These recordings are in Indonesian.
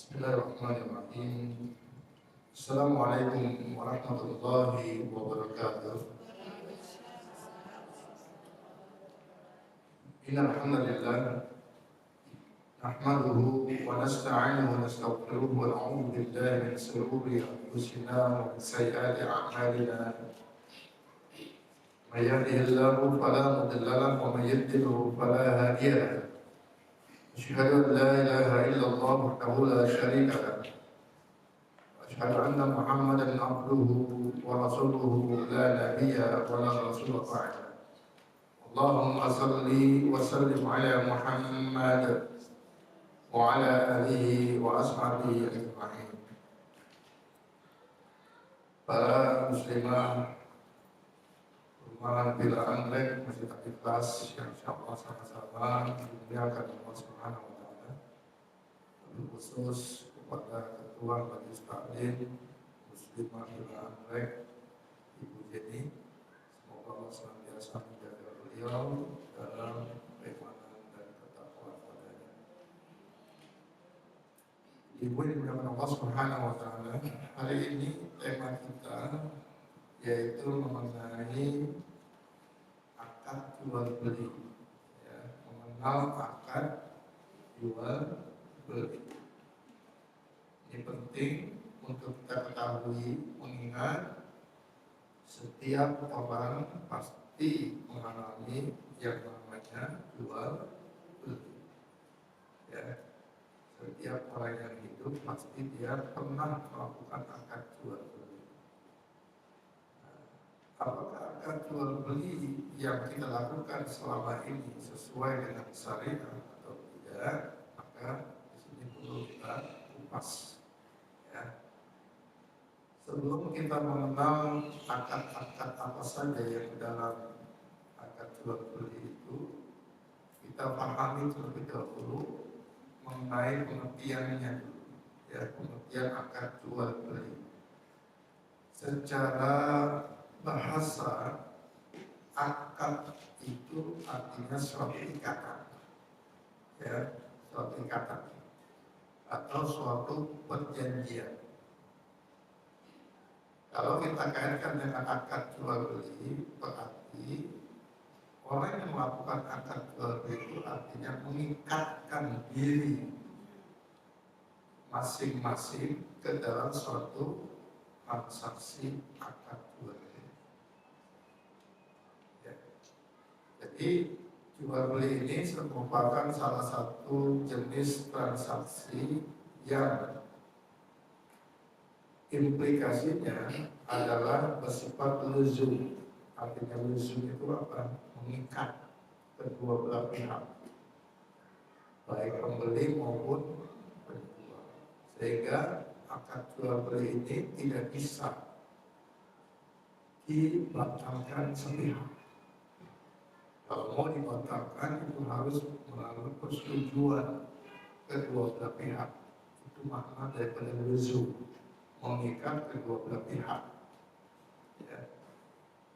Bismillahirrahmanirrahim. Assalamualaikum warahmatullahi wabarakatuh. Innal hamdalillah nahmaduhu wa nasta'inuhu wa nastaghfiruhu wa na'udzu billahi min shururi anfusina wa min sayyiati a'malina. May yahdihillahu fala mudilla lahu wa may yudlil fala hadiya lahu. Asyhadu an la ilaha illallah wahdahu la syarika lahu. Asyhadu anna Muhammadan abduhu wa rasuluhu la nabiyya wa la rasula ba'da. Allahumma salli wa sallim ala Muhammad wa ala alihi wa ashabihi ajma'in. Para muslimah Rumahan Bila Anggrek Masjid Ikhlas yang insyaallah sama-sama dimuliakan Allah Subhanahu wa taala. Khusus kepada Ketua Majelis Taklim Muslimah Bila Anggrek Ibu Jenny, semoga Allah senantiasa menjaga beliau dalam keimanan dan ketakwaan padanya. Ibu yang dimuliakan Allah Subhanahu wa taala, hari ini tema kita yaitu mengenai akad jual beli, ya, mengenal akad jual beli. Ini penting untuk kita ketahui, mengingat setiap orang pasti mengalami yang namanya jual beli. Ya, setiap orang yang hidup pasti dia pernah melakukan akad jual beli. Apakah akad jual beli yang kita lakukan selama ini sesuai dengan syariat atau tidak? Maka di sini perlu kita kupas. Ya. Sebelum kita mengenal akad-akad apa saja yang dalam akad jual beli itu, kita pahami terlebih dahulu mengenai pengertiannya dulu. Ya, pengertian akad jual beli. Secara bahasa, akad itu artinya suatu ikatan, ya, suatu ikatan atau suatu perjanjian. Kalau kita kaitkan dengan akad jual beli, berarti orang yang melakukan akad jual beli itu artinya mengikatkan diri masing-masing ke dalam suatu transaksi akad jual beli. Jadi jual beli ini merupakan salah satu jenis transaksi yang implikasinya adalah bersifat luzum. Artinya luzum itu apa? Mengikat kedua belah pihak, baik pembeli maupun penjual. Sehingga akad jual beli ini tidak bisa dibatalkan sepihak. Kalau mau dibatalkan itu harus melalui persetujuan kedua belah pihak. Itu makna daripada luzum, mengikat kedua belah pihak. Ya.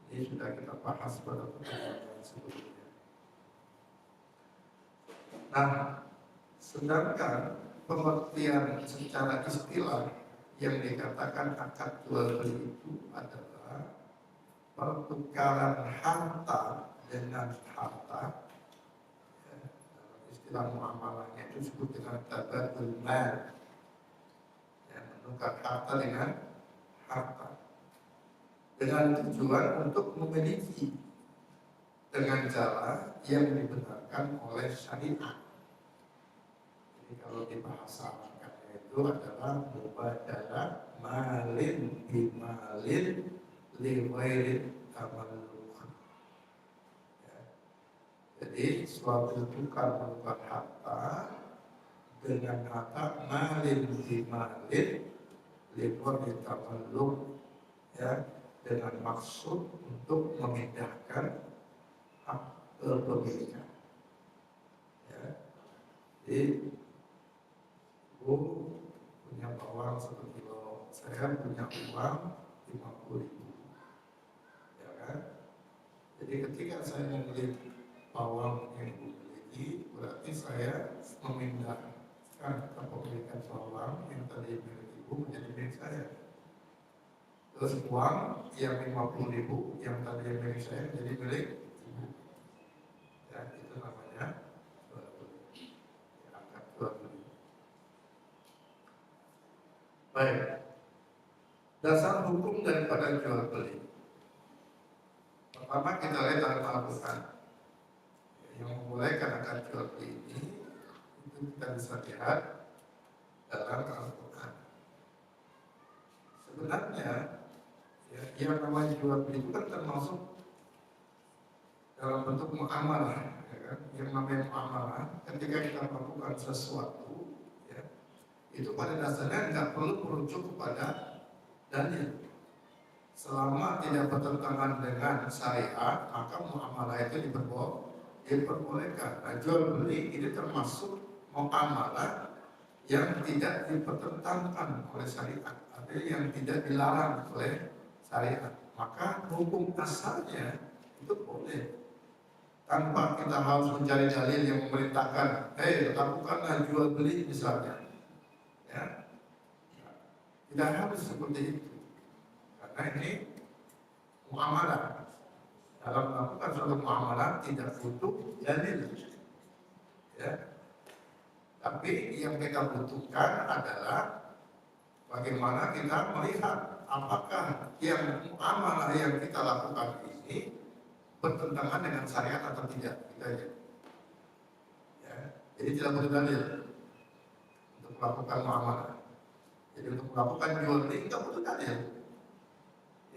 Ini sudah kita bahas pada pertemuan sebelumnya. Nah, sedangkan pengertian secara istilah yang dikatakan akad jual beli itu adalah pertukaran harta dengan harta, ya, dalam istilah muamalahnya itu disebut dengan tabadul mal, ya, menukar harta dengan harta dengan tujuan untuk memiliki dengan cara yang dibenarkan oleh syariat. Jadi kalau di bahasa Arabnya itu adalah mubadalah malin bimalin li ghairi tamalluk. Jadi suatu tukar menukar harta dengan harta malin bimalin libur ditamalluk, ya, dengan maksud untuk memindahkan hak kepemilikan. Ya. Jadi ibu punya bawang 1 kilo, saya punya uang 50.000, ya kan? Jadi ketika saya membeli bawang yang ibu miliki, berarti saya memindahkan kepemilikan bawang saya. Terus uang yang 50.000 yang tadi milik saya jadi milik ibu. Ya, itu namanya jual beli. Dianggap jual beli. Baik. Dasar hukum daripada jual beli. Pertama kita lihat dalam Al-Quran. Yang membolehkan akan jual beli ini itu kita bisa lihat dalam Al-Quran. Sebenarnya ya, yang namanya jual beli itu kan termasuk dalam bentuk muamalah, ya kan? Yang namanya muamalah ketika kita melakukan sesuatu, ya, itu pada dasarnya nggak perlu merujuk kepada dalil. Selama tidak bertentangan dengan syariat, maka muamalah itu diperbolehkan. Nah, jual beli ini termasuk muamalah yang tidak dipertentangkan oleh syariat, artinya yang tidak dilarang oleh syariat. Maka hukum asalnya itu boleh, tanpa kita harus mencari dalil yang memerintahkan, lakukanlah jual beli misalnya. Ya, tidak harus seperti itu. Karena ini muamalah. Dalam melakukan suatu muamalah tidak butuh dalil. Ya. Tapi yang kita butuhkan adalah bagaimana kita melihat apakah yang muamalah yang kita lakukan ini bertentangan dengan syariat atau tidak. Ya. Jadi tidak butuh dalil untuk melakukan muamalah. Jadi untuk melakukan jual beli tidak butuh dalil.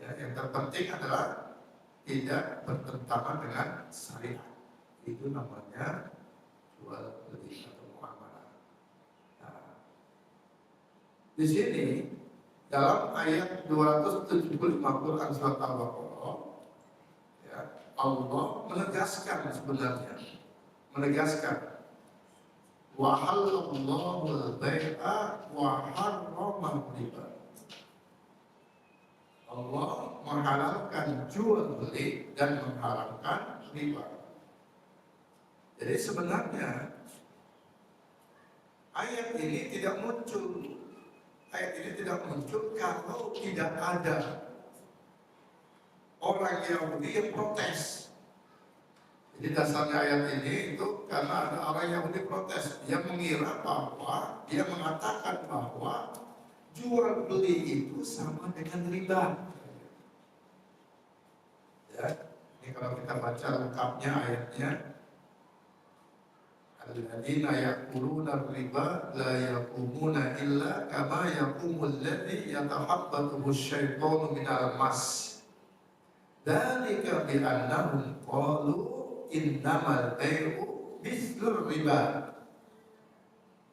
Ya, yang terpenting adalah tidak bertentangan dengan syariat. Itu namanya jual beli atau muamalah. Nah, di sini dalam ayat 275 Quran surat Al-Baqarah, ya, Allah menegaskan sebenarnya, wa halallahu al-bai'a wa harrama riba. Allah menghalalkan jual beli dan mengharamkan riba. Jadi sebenarnya ayat ini tidak muncul kalau tidak ada orang Yahudi yang protes. Jadi dasarnya ayat ini itu karena ada orang Yahudi protes. Dia mengatakan bahwa jual beli itu sama dengan riba. Ya, ini kalau kita baca lengkapnya ayatnya, alladzina ya'kuluna riba la yaqumuna illa kama yaqumul ladzi yatahabbathu asyaitanu minal mas. Dzalika bi annahum qalu innamal bai'u mithlur riba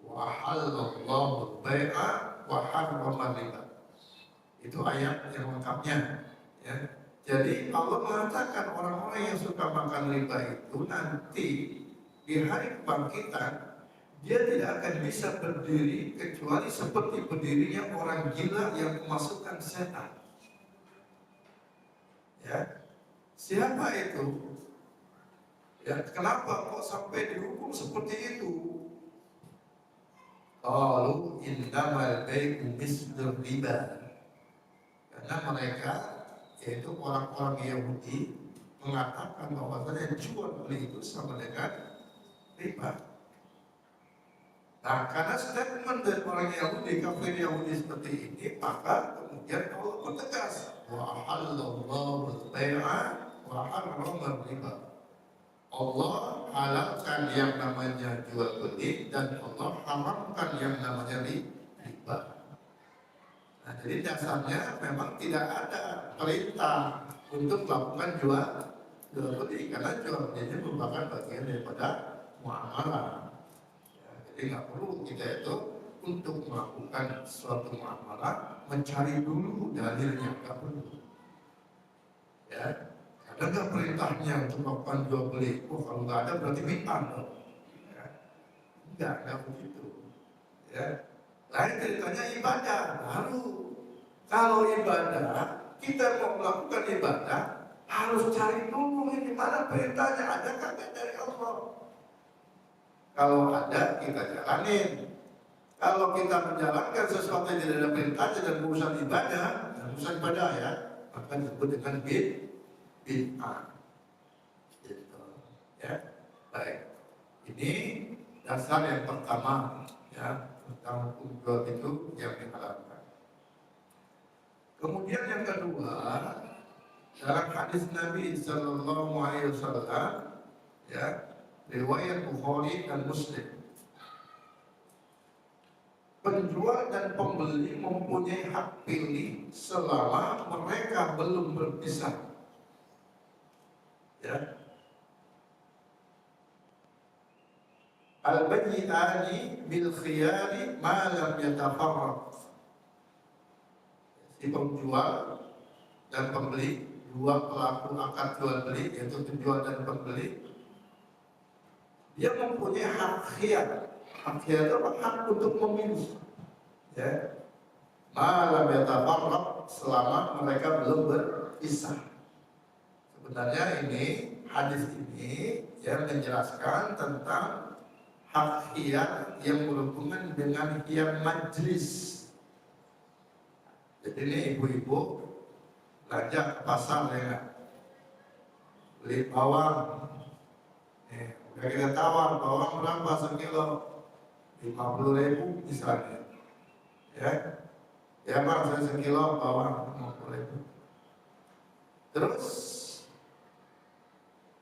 wa halallahu al-bai'a wa harrama riba. Itu ayat yang lengkapnya, ya. Jadi Allah mengatakan orang-orang yang suka makan riba itu nanti di hari kebangkitan dia tidak akan bisa berdiri kecuali seperti berdirinya orang gila yang memasukkan setan. Ya, siapa itu? Ya, kenapa kok sampai dihukum seperti itu? Qalu innamal bai'u mithlur riba. Karena mereka, yaitu orang-orang Yahudi, mengatakan bahwasanya jual beli itu sama dengan riba. Nah, karena statement dari orang Yahudi, kafir Yahudi seperti ini, maka kemudian Allah bertegas, wa halallahu al-bai'a wa harrama riba. Allah halalkan yang namanya jual beli dan Allah haramkan yang namanya riba. Nah, jadi dasarnya memang tidak ada perintah untuk melakukan jual beli, karena jual beli ini merupakan bagian daripada muamalah. Ya, jadi nggak perlu kita itu untuk melakukan suatu muamalah mencari dulu dalilnya, nggak perlu. Ya, ada nggak perintahnya untuk melakukan jual beli? Kalau nggak ada berarti bid'ah dong. Ya, nggak begitu. Ya. Lain ceritanya ibadah. Lalu kalau ibadah, kita mau melakukan ibadah harus cari dulu ini mana perintahnya, ada kagak dari Allah. Kalau ada kita jalanin. Kalau kita menjalankan sesuatu yang tidak ada perintahnya dan urusan ibadah ya, maka disebut dengan bid'ah. Gitu. Ya, baik. Ini dasar yang pertama ya, tentang hukum itu yang dihalalkan. Kemudian yang kedua, dalam hadis Nabi Sallallahu Alaihi Wasallam, ya, riwayat Bukhari dan Muslim, penjual dan pembeli mempunyai hak pilih selama mereka belum berpisah. Ya. Al-bayyinani bil khiyari ma lam yatafarraq. Si penjual dan pembeli, dua pelaku akad jual beli, yaitu penjual dan pembeli, dia mempunyai hak khiyar. Hak khiyar itu hak untuk memilih. Ya. Malam yatafarraq, selama mereka belum berpisah. Sebenarnya ini hadis ini yang menjelaskan tentang hak khiyar yang berhubungan dengan khiyar majlis. Jadi ini ibu-ibu belanja ke pasar ya, beli bawang. Udah kita tawar, bawang berapa sekilo? 50.000 misalnya. Ya Pak, saya sekilo bawang 50.000. Terus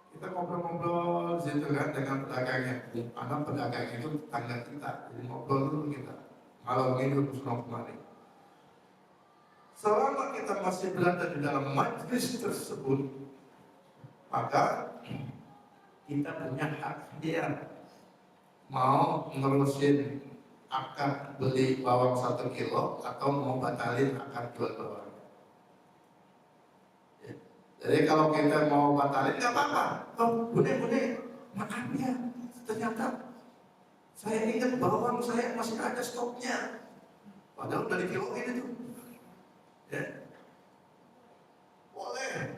kita ngobrol-ngobrol situ kan dengan pedagangnya. Karena pedagang itu tetangga kita, jadi ngobrol dulu kita. Malam minggu suruh kemari. Selama kita masih berada di dalam majlis tersebut, maka kita punya hak dia mau nerusin akad beli bawang 1 kilo atau mau batalin akad jual bawang. Jadi kalau kita mau batalin nggak apa-apa. Oh, bune, maaf ya, ternyata saya ingat bawang saya masih ada stoknya. Padahal udah dikiloin itu. Ya. Boleh.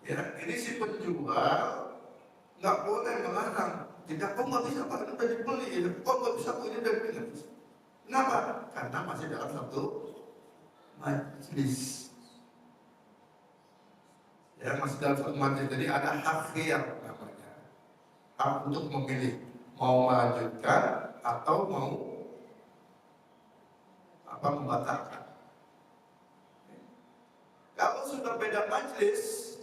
Ya, ini si penjual nggak boleh melarang. Tidak, kok nggak bisa Pak, itu udah dibeli. Kok nggak bisa, kok ini udah dibeli. Kenapa? Karena masih dalam satu majlis. Ya, masih dalam satu majlis. Jadi ada hak khiyar namanya. Hak untuk memilih mau melanjutkan atau mau membatalkan. Kalau sudah beda majlis,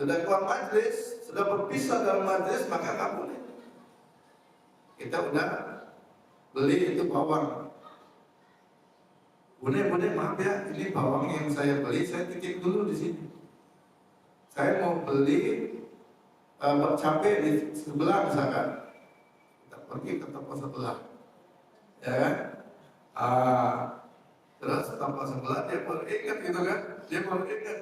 sudah keluar majlis, sudah berpisah dalam majlis, maka nggak boleh. Kita udah beli itu bawang. Bune, maaf ya, ini bawang yang saya beli, saya titip dulu di sini. Saya mau beli cabai di sebelah misalkan. Kita pergi ke toko sebelah, ya kan? Terus toko sebelah dia baru ingat gitu kan? Dia baru ingat.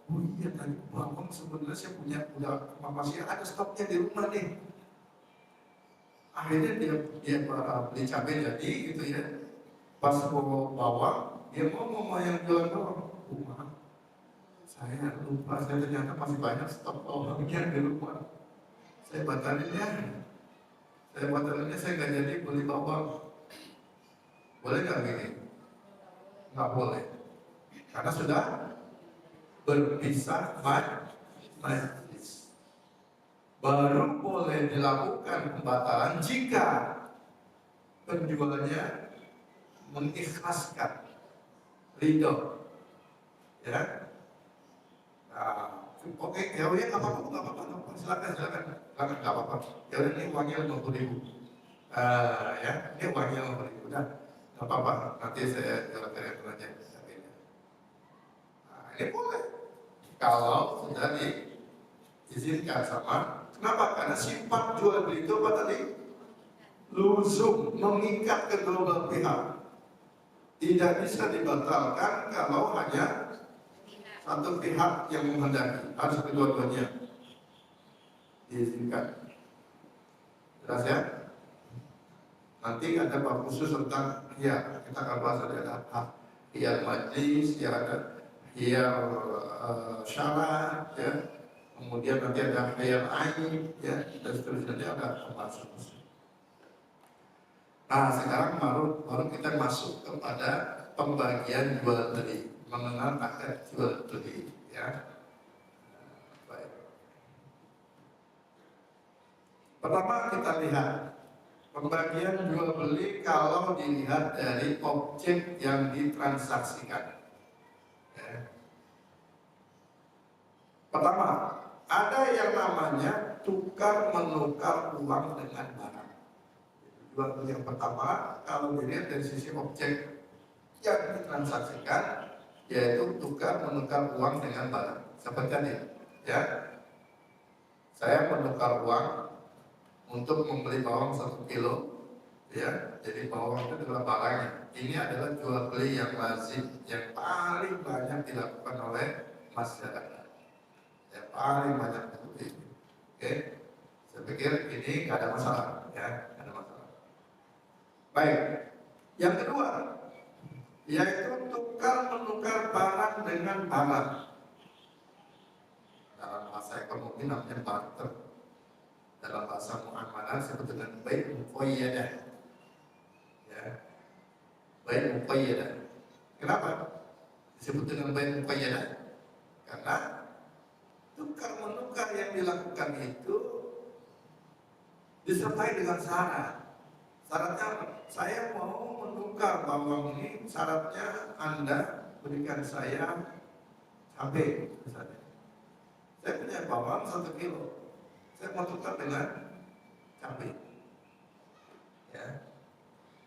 Oh iya, tadi bawang sebenarnya saya punya, udah masih ada stoknya di rumah nih. Akhirnya dia beli cabai jadi gitu ya. Pas bawa bawang, dia mau yang jualan bawang. Maaf, saya lupa, saya ternyata masih banyak stok bawangnya di rumah. Saya batalin ya. Saya nggak jadi beli bawang. Boleh nggak gini? Nggak boleh. Karena sudah berpisah majlis. Baru boleh dilakukan pembatalan jika penjualnya mengikhlaskan, ridho, ya. Oke, ya udah nggak apa-apa, silakan, nggak apa-apa. Ya udah, ini uangnya 50.000. Ya, ini uangnya 50.000. Udah, nggak apa-apa. Nanti saya jalan-jalan aja. Ini boleh kalau sudah diizinkan sama. Kenapa? Karena sifat jual beli itu apa tadi? Luzum, mengikat kedua belah pihak. Tidak bisa dibatalkan kalau hanya satu pihak yang menghendaki, harus kedua-duanya diizinkan. Jelas ya? Nanti ada bab khusus tentang khiyar. Kita akan bahas ada khiyar majlis, khiyar syarat, ya. Kemudian nanti ada khiyar ain, ya, dan seterusnya ada pembahasan. Nah, sekarang baru kita masuk kepada pembagian jual beli, mengenal akad jual beli, ya. Baik. Pertama kita lihat pembagian jual beli kalau dilihat dari objek yang ditransaksikan. Ya. Pertama, ada yang namanya tukar menukar uang dengan barang. Jual beli yang pertama kalau dilihat dari sisi objek yang ditransaksikan, yaitu tukar menukar uang dengan barang. Seperti ini, ya. Saya menukar uang untuk membeli bawang 1 kilo, ya. Jadi bawang itu adalah barangnya. Ini adalah jual beli yang lazim, yang paling banyak dilakukan oleh masyarakat. Yang paling banyak seperti ini. Oke, saya pikir ini nggak ada masalah, ya, nggak ada masalah. Baik, yang kedua, yaitu tukar menukar barang dengan barang. Dalam bahasa ekonomi namanya barter. Dalam bahasa muamalah disebut dengan bai' muqayyadah. Ya. Bai' muqayyadah. Kenapa disebut dengan bai' muqayyadah? Karena tukar menukar yang dilakukan itu disertai dengan syarat. Syaratnya, saya mau menukar bawang ini, syaratnya Anda berikan saya cabai misalnya. Saya punya bawang 1 kilo, saya mau tukar dengan cabai. Ya.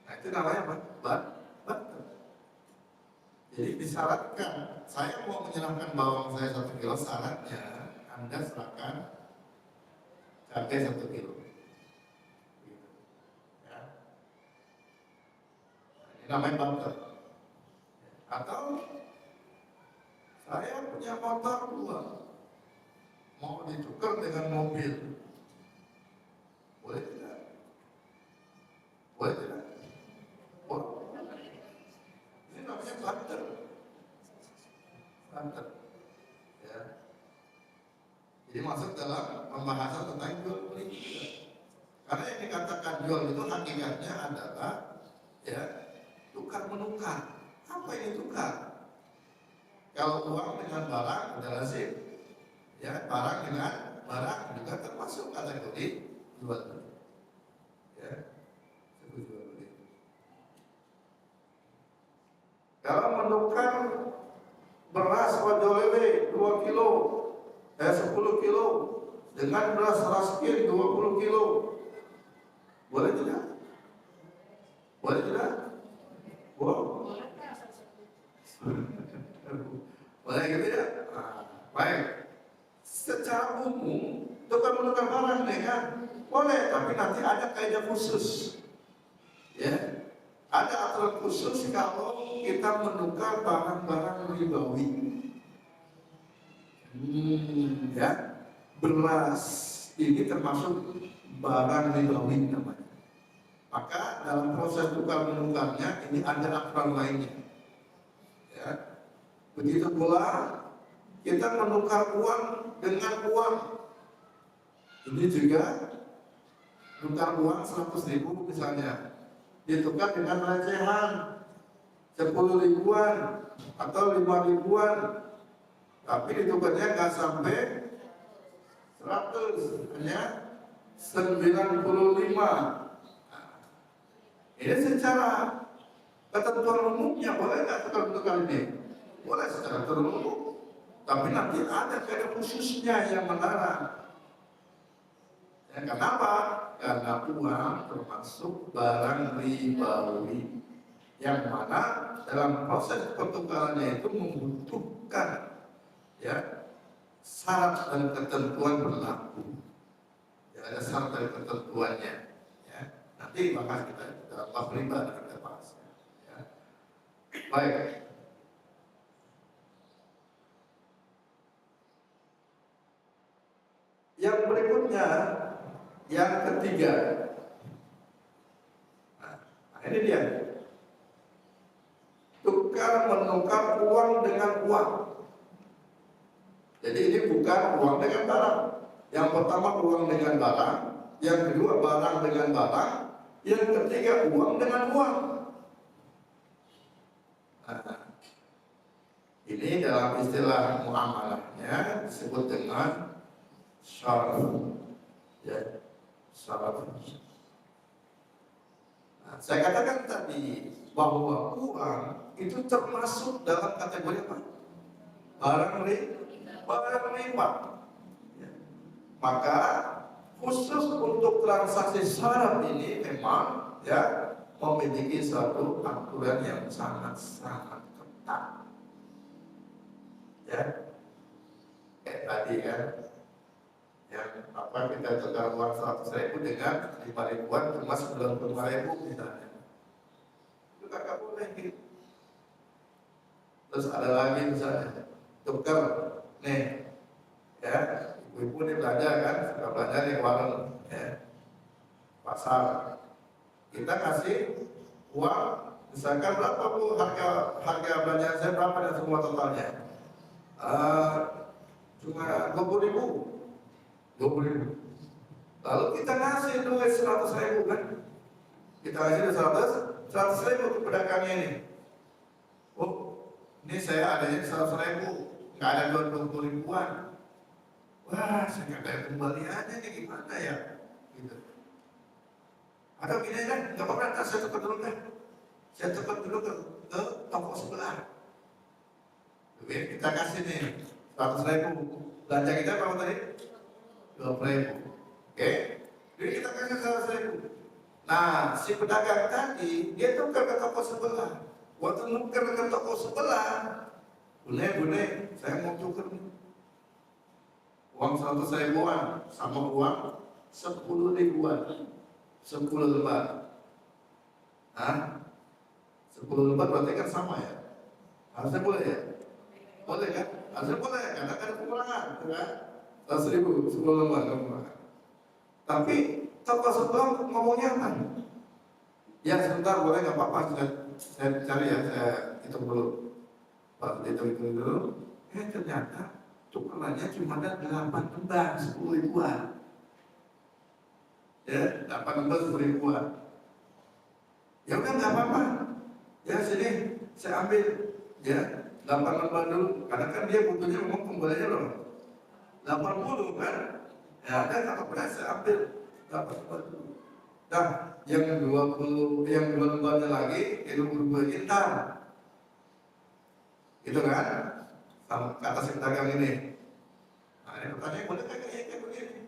Nah, itu namanya apa? Barter. Jadi disyaratkan, saya mau menyerahkan bawang saya 1 kilo, syaratnya Anda serahkan cabai 1 kilo. Namanya barter. Atau saya punya motor 2, mau ditukar dengan mobil, boleh tidak? Boleh tidak? Boleh. Ini namanya barter. Barter. Ya. Jadi masuk dalam pembahasan tentang jual beli. Karena yang dikatakan jual itu hakikatnya adalah, ya, tukar menukar. Apa ini tukar? Kalau uang dengan barang udah lazim, ya, barang dengan barang juga termasuk kategori jual beli. Ya, jual beli. Kalau menukar beras wajolele 2 kilo, 10 kilo dengan beras raskin 20 kilo, boleh tidak? Boleh tidak? Boleh gitu ya? Nah, baik. Secara umum, tukar menukar barang dengan boleh, tapi nanti ada kaidah khusus. Ya, ada aturan khusus kalau kita menukar barang-barang ribawi. Ya, beras ini termasuk barang ribawi namanya. Maka dalam proses tukar menukarnya ini ada aturan lainnya. Ya. Begitu pula kita menukar uang dengan uang. Ini juga tukar uang 100.000 misalnya, ditukar dengan recehan 10 ribuan atau 5 ribuan, tapi ditukarnya nggak sampai 100, hanya 95. Ini secara ketentuan umumnya boleh nggak tukar ini? Boleh secara umum, tapi nanti ada kaidah khususnya yang melarang. Ya, kenapa? Karena uang termasuk barang ribawi, yang mana dalam proses pertukarannya itu membutuhkan, ya, syarat dan ketentuan berlaku. Ya, ada syarat dan ketentuannya. Ya. Nanti bahas kita dalam bab riba kita bahas. Ya. Baik. Yang berikutnya, yang ketiga. Nah, ini dia. Tukar menukar uang dengan uang. Jadi ini bukan uang dengan barang. Yang pertama uang dengan barang, yang kedua barang dengan barang, Yang ketiga, uang dengan uang. Nah, ini dalam istilah muamalahnya disebut dengan syaraf. Ya, syaraf. Nah, saya katakan tadi bahwa uang itu termasuk dalam kategori apa? Barang riba. Ya. Maka khusus untuk transaksi syaraf ini memang ya memiliki suatu aturan yang sangat-sangat ketat. Ya, kayak tadi kan, yang apa kita tukar uang 100.000 dengan 5.000-an cuma 95.000 misalnya, itu kakak boleh gitu. Terus ada lagi misalnya tukar nih, ya ibu-ibu ini belanja kan, suka belanja di warung, ya pasar, kita kasih uang misalkan berapa bu harga belanja saya berapa dan semua totalnya, cuma 20.000. Lalu kita ngasih duit 100.000 kan, kita kasih duit 100.000 ke pedagangnya ini. Oh, ini saya adanya 100.000, nggak ada 20.000-an. Wah, saya nggak ada kembaliannya nih, gimana ya? Gitu. Atau gini kan, nggak apa-apa, saya tukar dulu kan. Saya tukar dulu ke toko sebelah. Duit kita kasih nih 100.000. Belanja kita berapa tadi? 20.000. Oke, jadi kita kasih 100.000. Nah, si pedagang tadi dia tukar ke toko sebelah. Waktu nuker ke toko sebelah, bune, saya mau tukar uang 100.000-an sama uang 10.000-an, 10 lembar. Hah? 10 lembar berarti kan sama ya? Harusnya boleh ya? Boleh kan? Harusnya boleh, karena kan kekurangan, kan? 100.000, 10 lembar kekurangan. Tapi toko sebelah ngomongnya apa? Ya sebentar boleh, nggak apa-apa, saya cari ya, saya hitung dulu. Pak hitung dulu. Ternyata tukerannya cuma ada 8 lembar 10.000-an. Ya, 8 lembar 10.000-an. Ya udah nggak apa-apa. Ya sini saya ambil ya 8 lembar dulu. Karena kan dia butuhnya memang kembalinya berapa? 80 kan? Ya ada kata beras saya ambil 8 lembar dulu. Nah, yang 2 lembarnya lagi itu berubah intan. Gitu kan? Sama kata si pedagang ini. Nah, ini pertanyaan, boleh kagak ya kayak begini?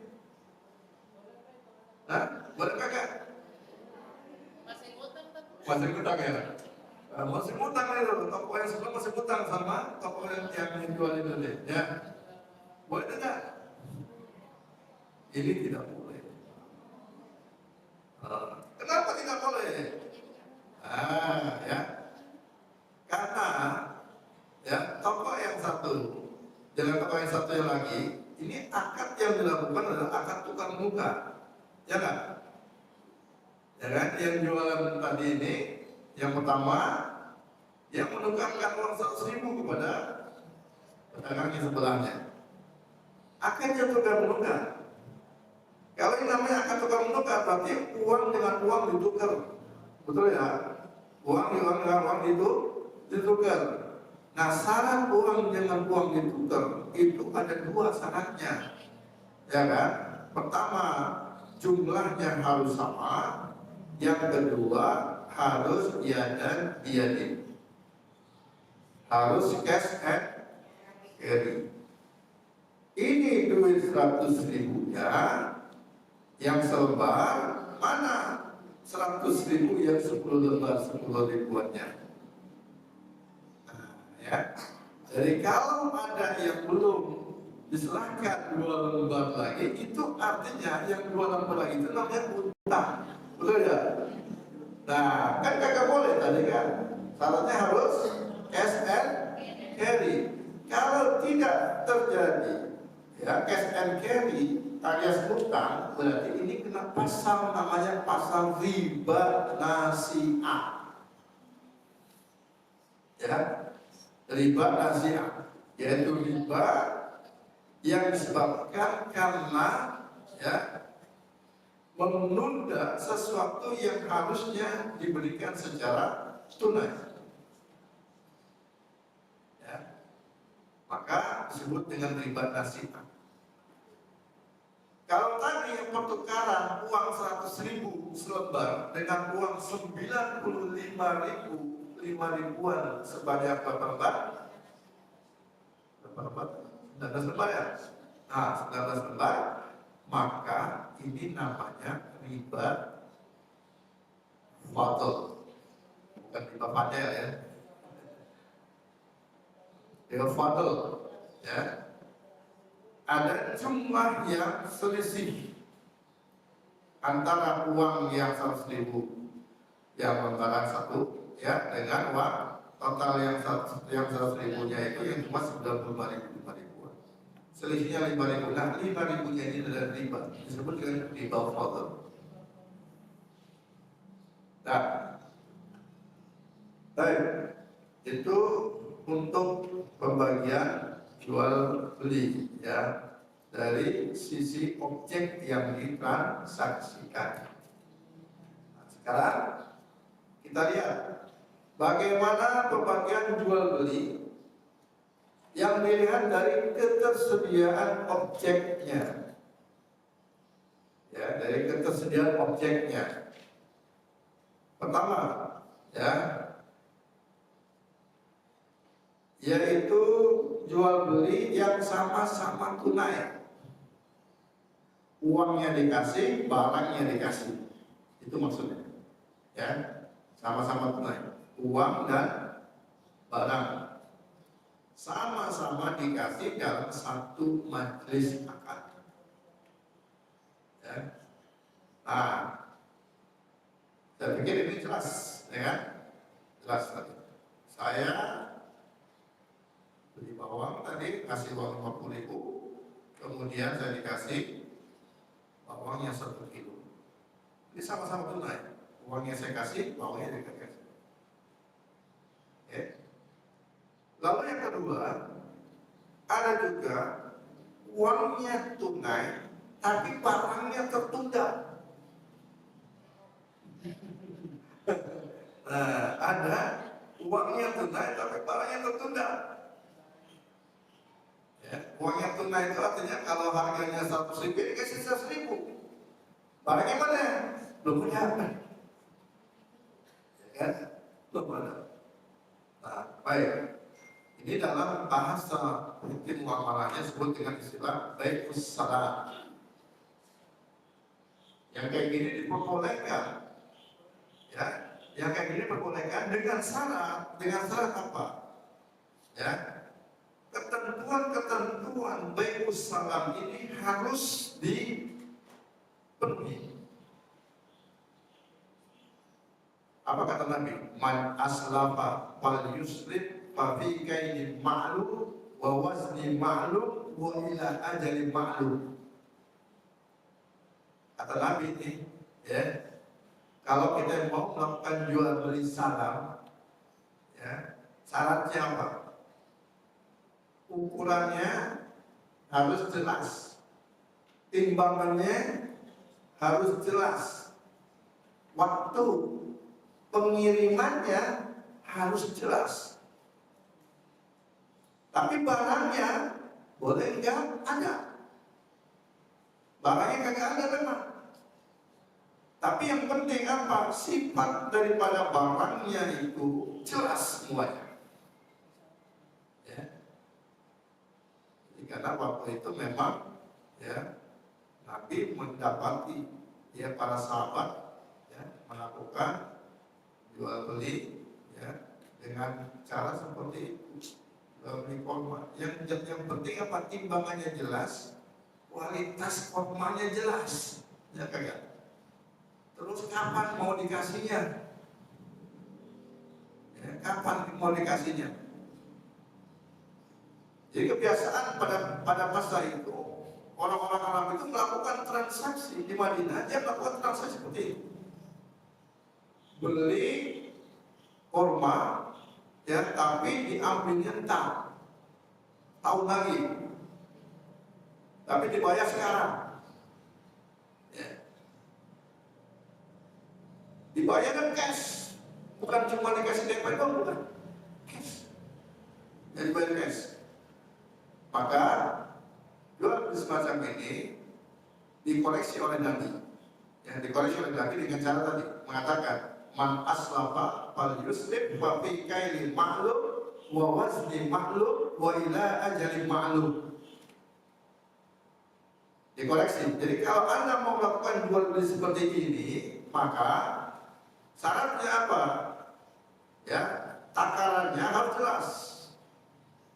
Hah? Boleh kagak? Masih ngutang ya? Masih ngutang itu, toko yang sebelah masih ngutang sama toko yang jual itu deh. Ya, boleh tidak? Ini tidak boleh. Kenapa tidak boleh? Ya, karena ya toko yang satu dengan toko yang satu yang lagi, ini akad yang dilakukan adalah akad tukar muka, ya kan? Ya kan? Yang jualan tadi ini, yang pertama, yang menukarkan uang 100.000 kepada pedagang yang sebelahnya. Akadnya tukar menukar. Kalau ini namanya akad tukar menukar, berarti uang dengan uang ditukar, betul ya? Uang dengan uang itu ditukar. Nah, syarat uang dengan uang ditukar itu ada 2 syaratnya, ya kan? Pertama, jumlahnya harus sama. Yang kedua, harus yadan biyadin, harus cash and carry. Ini duit 100.000-nya yang selembar, mana 100.000 yang 10 lembar 10 ribuannya? Ya. Jadi kalau ada yang belum diserahkan 2 lembar lagi, itu artinya yang 2 lembar lagi itu namanya utang, betul ya? Nah, kan kagak boleh tadi kan, syaratnya harus cash and carry. Kalau tidak terjadi ya cash and carry alias utang, berarti ini kena pasal namanya pasal riba nasi'ah. Ya, riba nasi'ah, yaitu riba yang disebabkan karena ya menunda sesuatu yang harusnya diberikan secara tunai. Ya. Maka disebut dengan riba nasi'ah. Kalau tadi yang pertukaran uang 100.000 selembar dengan uang 95.000, 5 ribuan sebanyak berapa lembar? Berapa? 19 lembar ya? Nah, 19 lembar, maka ini namanya riba fadl, bukan riba fadl ya. Riba fadl, ya. Ada jumlah yang selisih antara uang yang 100.000 yang lembaran satu, ya, dengan uang total yang 100.000-nya itu yang cuma 95.000, 5 ribuan. Selisihnya 5.000. Nah, 5.000-nya ini adalah riba, disebut dengan riba fadl. Nah, baik, itu untuk pembagian jual beli, ya, dari sisi objek yang ditransaksikan. Nah, sekarang kita lihat bagaimana pembagian jual beli yang dilihat dari ketersediaan objeknya, ya, dari ketersediaan objeknya. Pertama, ya, yaitu jual beli yang sama-sama tunai. Uangnya dikasih, barangnya dikasih. Itu maksudnya. Ya, sama-sama tunai. Uang dan barang sama-sama dikasih dalam satu majelis akad. Ya. Nah, saya pikir ini jelas, ya, jelas tadi. Saya beli bawang tadi, kasih uang 50.000, kemudian saya dikasih bawangnya 1 kilo. Ini sama-sama tunai. Uangnya saya kasih, bawangnya saya kasih. Oke. Lalu yang kedua, ada juga uangnya tunai, tapi barangnya tertunda. Nah, ada uangnya tunai, tapi barangnya tertunda. Ya, uangnya tunai itu artinya kalau harganya 100.000 dikasih 100.000. Barangnya mana? Belum punya. Ya kan? Belum ada. Nah, baik. Ini dalam bahasa hukum muamalahnya disebut dengan istilah bai'us salam. Yang kayak gini diperbolehkan. Ya, yang kayak gini diperbolehkan dengan syarat apa? Ya. Ketentuan bai'us salam ini harus dipenuhi. Apa kata Nabi? Man aslafa fal yusrif fa fi kaini ma'lum wa wazni ma'lum wa ila ajali ma'lum. Kata Nabi ini, ya, kalau kita mau melakukan jual beli salam, ya, syaratnya apa? Ukurannya harus jelas, timbangannya harus jelas, waktu pengirimannya harus jelas. Tapi barangnya boleh enggak ada. Barangnya kagak ada memang. Tapi yang penting apa? Sifat daripada barangnya itu jelas semuanya. Ya. Karena waktu itu memang, ya, Nabi mendapati, ya, para sahabat, ya, melakukan jual beli, ya, dengan cara seperti itu. Beli korma. Yang penting apa? Timbangannya jelas, kualitas kormanya jelas, ya kagak. Terus kapan mau dikasihnya? Ya, kapan mau dikasihnya? Jadi kebiasaan pada masa itu orang-orang Arab itu melakukan transaksi di Madinah, dia melakukan transaksi seperti itu. Beli korma, ya, tapi diambilnya tahun lagi, tapi dibayar sekarang. Ya. dibayarkan cash, bukan cuma dikasih DP doang, bukan cash, jadi bayar cash. Maka jual beli semacam ini dikoreksi oleh Nabi, ya, dikoreksi oleh Nabi dengan cara tadi mengatakan man aslafa fal yuslim wa fi kailin ma'lum wa wazni ma'lum wa ila ajalin ma'lum. Dikoreksi. Jadi kalau Anda mau melakukan jual beli seperti ini, maka syaratnya apa? Ya, takarannya harus jelas,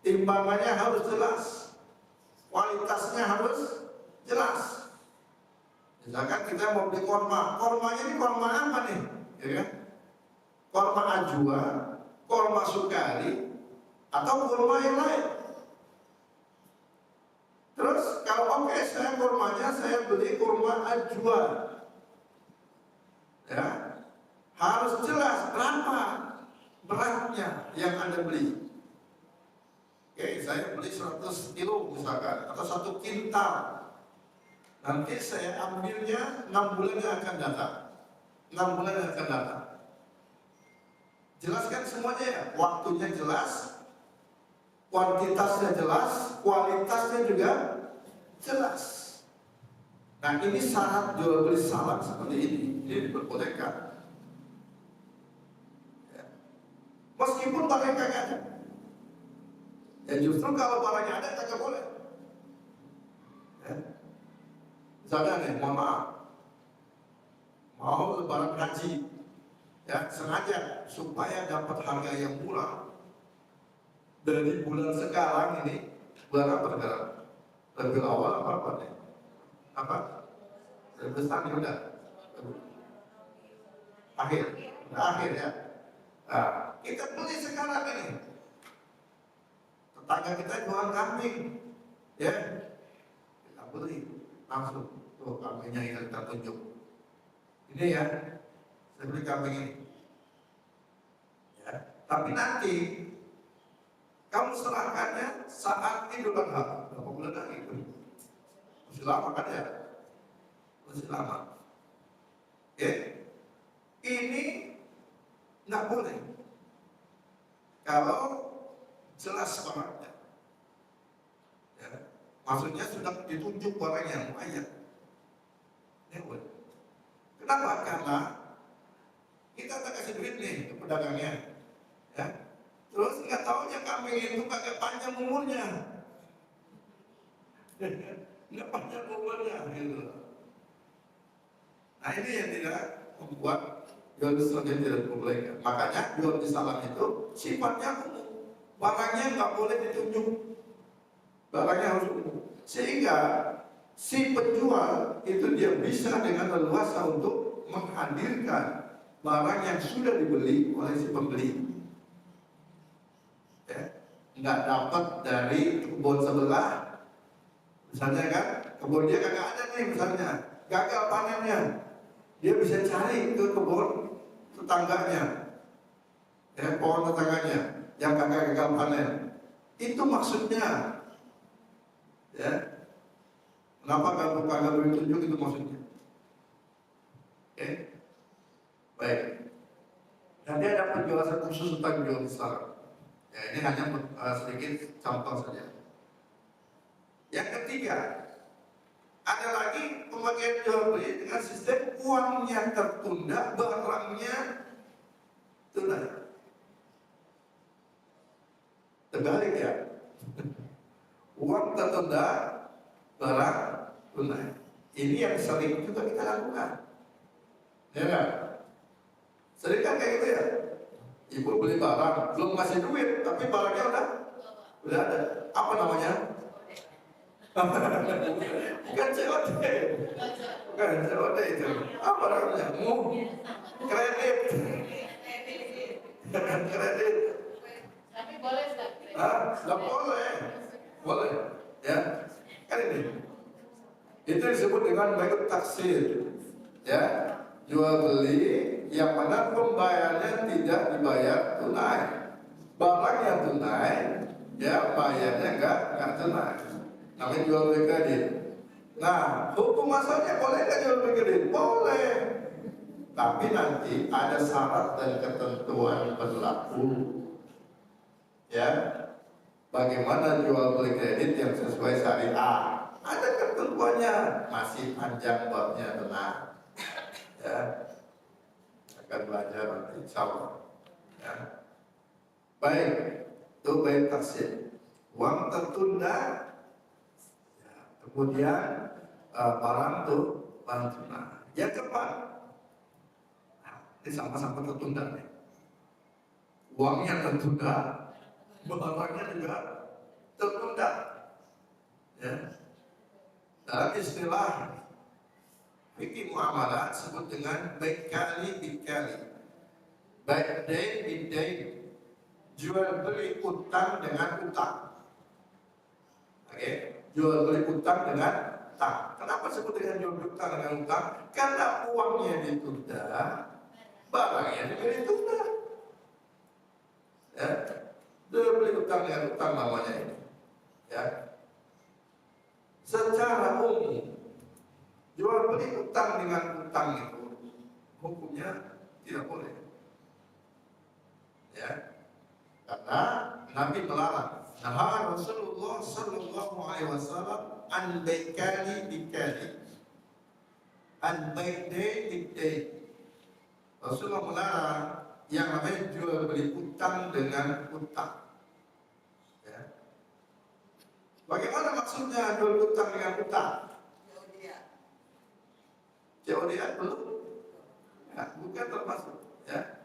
timbangannya harus jelas, kualitasnya harus jelas. Misalkan kita mau beli korma, kormanya ini korma apa nih? Ya kan? Korma ajwa, korma sukari, atau korma yang lain. Terus kalau oke, saya kurmanya saya beli kurma ajwa, ya, harus jelas berapa beratnya yang Anda beli. Oke, saya beli 100 kilo misalkan, atau 1 kintal. Nanti saya ambilnya 6 bulan yang akan datang. 6 bulan yang akan datang. Jelaskan semuanya ya, waktunya jelas, kuantitasnya jelas, kualitasnya juga jelas. Nah, ini syarat jual beli salam seperti ini diperbolehkan. Ya. Meskipun barangnya kagak ada. Ya justru kalau barangnya ada kagak boleh. Ya. Misalnya nih, mohon maaf, mau lebaran haji, ya sengaja supaya dapat harga yang murah. Dari bulan sekarang ini, bulan apa sekarang? Lebih awal apa nih? Apa? Lebih besar nih udah. Akhir ya. Nah, kita beli sekarang ini. Tetangga kita jual kambing, ya. Kita beli langsung. Tuh kambingnya yang kita tunjuk. Ini ya, saya beli kambing ini. Ya. Tapi nanti kamu serahkannya saat Idul Adha. Berapa bulan lagi itu? Masih lama kan ya? Masih lama. Oke? Ini nggak boleh. Kalau jelas barangnya. Ya. Maksudnya sudah ditunjuk barang yang muayyan. Ya boleh. Kenapa? Karena kita tak kasih duit nih ke pedagangnya. Ya. Terus nggak tahunya kambing itu kagak panjang umurnya, nggak panjang umurnya, gitu. Nah ini yang tidak membuat jual beli salam tidak diperbolehkan. Makanya jual beli salam itu sifatnya umum, barangnya nggak boleh ditunjuk, barangnya harus umum, sehingga si penjual itu dia bisa dengan leluasa untuk menghadirkan barang yang sudah dibeli oleh si pembeli. Ya, nggak dapat dari kebun sebelah, misalnya kan, kebun dia kagak ada nih misalnya, gagal panennya, dia bisa cari ke kebun tetangganya, ya, pohon tetangganya yang kagak gagal panen. Itu maksudnya, ya. Kenapa kagak boleh tunjuk itu maksudnya? Oke, baik. Nanti ada penjelasan khusus tentang jual salam. Ya, ini hanya sedikit contoh saja. Yang ketiga, ada lagi pembagian jual beli dengan sistem uangnya tertunda, barangnya tunai. Terbalik ya, uang tertunda, barang tunai. Ini yang sering juga kita lakukan, ya kan? Sering kan kayak gitu ya? Ibu beli barang, belum ngasih duit, tapi barangnya udah ada. Apa namanya? Bukan COD, bukan COD itu. Apa namanya? Kredit. Kredit. Tapi boleh nggak? Nggak boleh. Boleh, ya. Kan ini. Itu disebut dengan baik taksir, ya. Jual beli yang mana pembayarannya tidak dibayar tunai, barangnya tunai, ya bayarnya enggak tunai, namanya jual beli kredit. Nah, hukum asalnya boleh nggak jual beli kredit? Boleh, Tapi nanti ada syarat dan ketentuan berlaku. Ya, bagaimana jual beli kredit yang sesuai syariah? Ada ketentuannya, masih panjang babnya benar. Ya, akan belajar nanti insya Allah. Ya. Baik, itu baik taksir. Uang tertunda, ya, kemudian barang tuh barang tunai. Yang keempat, nah, ini sama-sama tertunda nih. Uangnya tertunda, barangnya juga tertunda. Ya. Dalam istilah fikih muamalah disebut dengan baik kali bikali, baik dain bidain, jual beli utang dengan utang. Oke, jual beli utang dengan utang. Kenapa disebut dengan jual beli utang dengan utang? Karena uangnya ditunda, barangnya juga ditunda. Ya, jual beli utang dengan utang namanya ini. Ya, secara umum jual beli utang dengan utang itu hukumnya tidak boleh. Ya, karena Nabi melarang. Nah, Rasulullah Sallallahu Alaihi Wasallam an baikali bikali, an baikdai bikdai. Rasulullah melarang yang namanya jual beli utang dengan utang. Ya. Bagaimana maksudnya jual utang dengan utang? COD belum? Ya, bukan termasuk. Ya.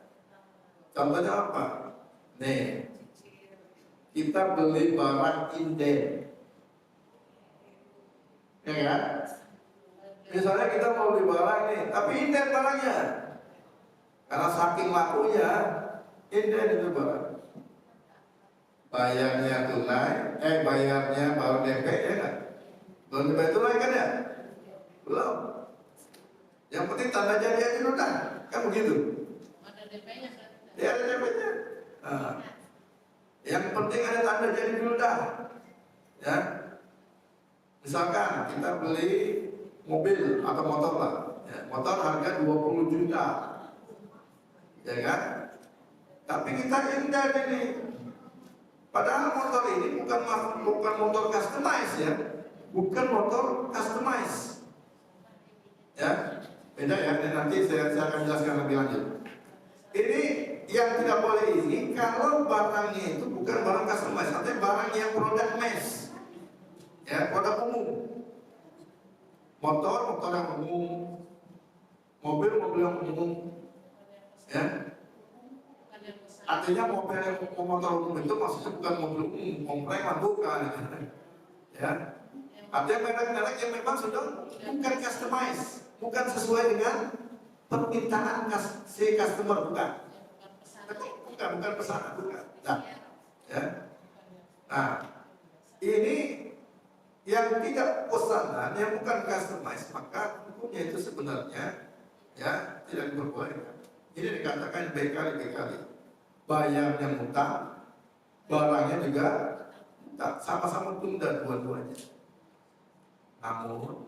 Contohnya apa? Nih, kita beli barang inden, ya kan? Misalnya kita mau beli barang nih, tapi inden barangnya, karena saking lakunya, inden itu barang. Bayarnya tunai, bayarnya baru DP ya kan? Belum DP tunai kan ya? Belum. Yang penting tanda jadi aja dulu kan? Kan begitu. Ada DP-nya kan? Ya ada DP-nya. Nah, yang penting ada tanda jadi dulu dah. Ya. Misalkan kita beli mobil atau motor lah. Ya, motor harga 20 juta. Ya kan? Tapi kita indah ini. Padahal motor ini bukan motor customize ya. Bukan motor customize. Ya. Beda ya, nanti saya akan jelaskan lebih lanjut. Ini yang tidak boleh ini kalau barangnya itu bukan barang customize, tapi barang yang produk mass, ya produk umum. Motor yang umum, mobil yang umum, ya. Artinya motor umum itu maksudnya bukan mobil umum, komplek bukan, ya. Artinya merek-merek yang memang sudah bukan customize, bukan sesuai dengan permintaan si customer, bukan pesanan, bukan. Nah, ya. Nah, ini yang tidak pesanan, yang bukan customize, maka hukumnya itu sebenarnya ya tidak diperbolehkan. Ini dikatakan berkali-kali. Bayarnya utang, barangnya juga utang, sama-sama tunda dua-duanya. Namun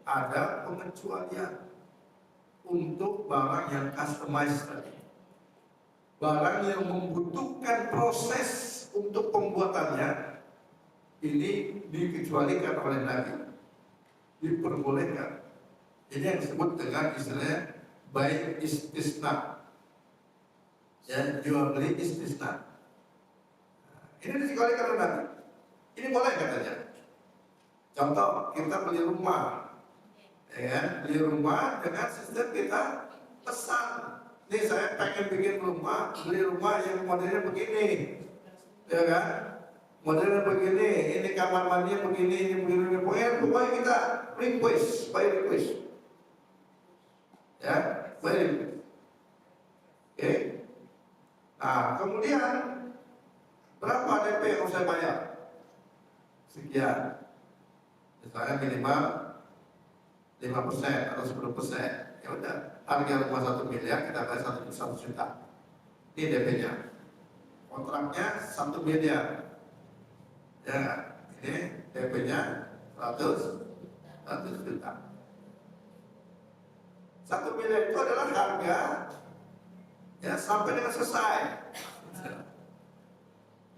ada pengecualian untuk barang yang customized tadi. Barang yang membutuhkan proses untuk pembuatannya ini dikecualikan oleh Nabi, diperbolehkan. Ini yang disebut dengan istilahnya baik istisna, ya jual beli istisna. Ini dikecualikan oleh Nabi. Ini boleh katanya. Contoh kita beli rumah, ya beli rumah dengan sistem kita pesan. Nih saya pengen bikin rumah, beli rumah yang modelnya begini, ya kan? Modelnya begini, ini kamar mandinya begini, ini begini, pokoknya kita request, by request, ya, by request. Oke. Nah kemudian berapa DP yang harus saya bayar? Sekian. Misalnya minimal 5% atau 10%. Ya udah, harga rumah 1 miliar kita bayar 1 juta. Ini DP-nya. Kontraknya 1 miliar. Ya, ini DP-nya 100 juta. 1 miliar itu adalah harga ya sampai dengan selesai.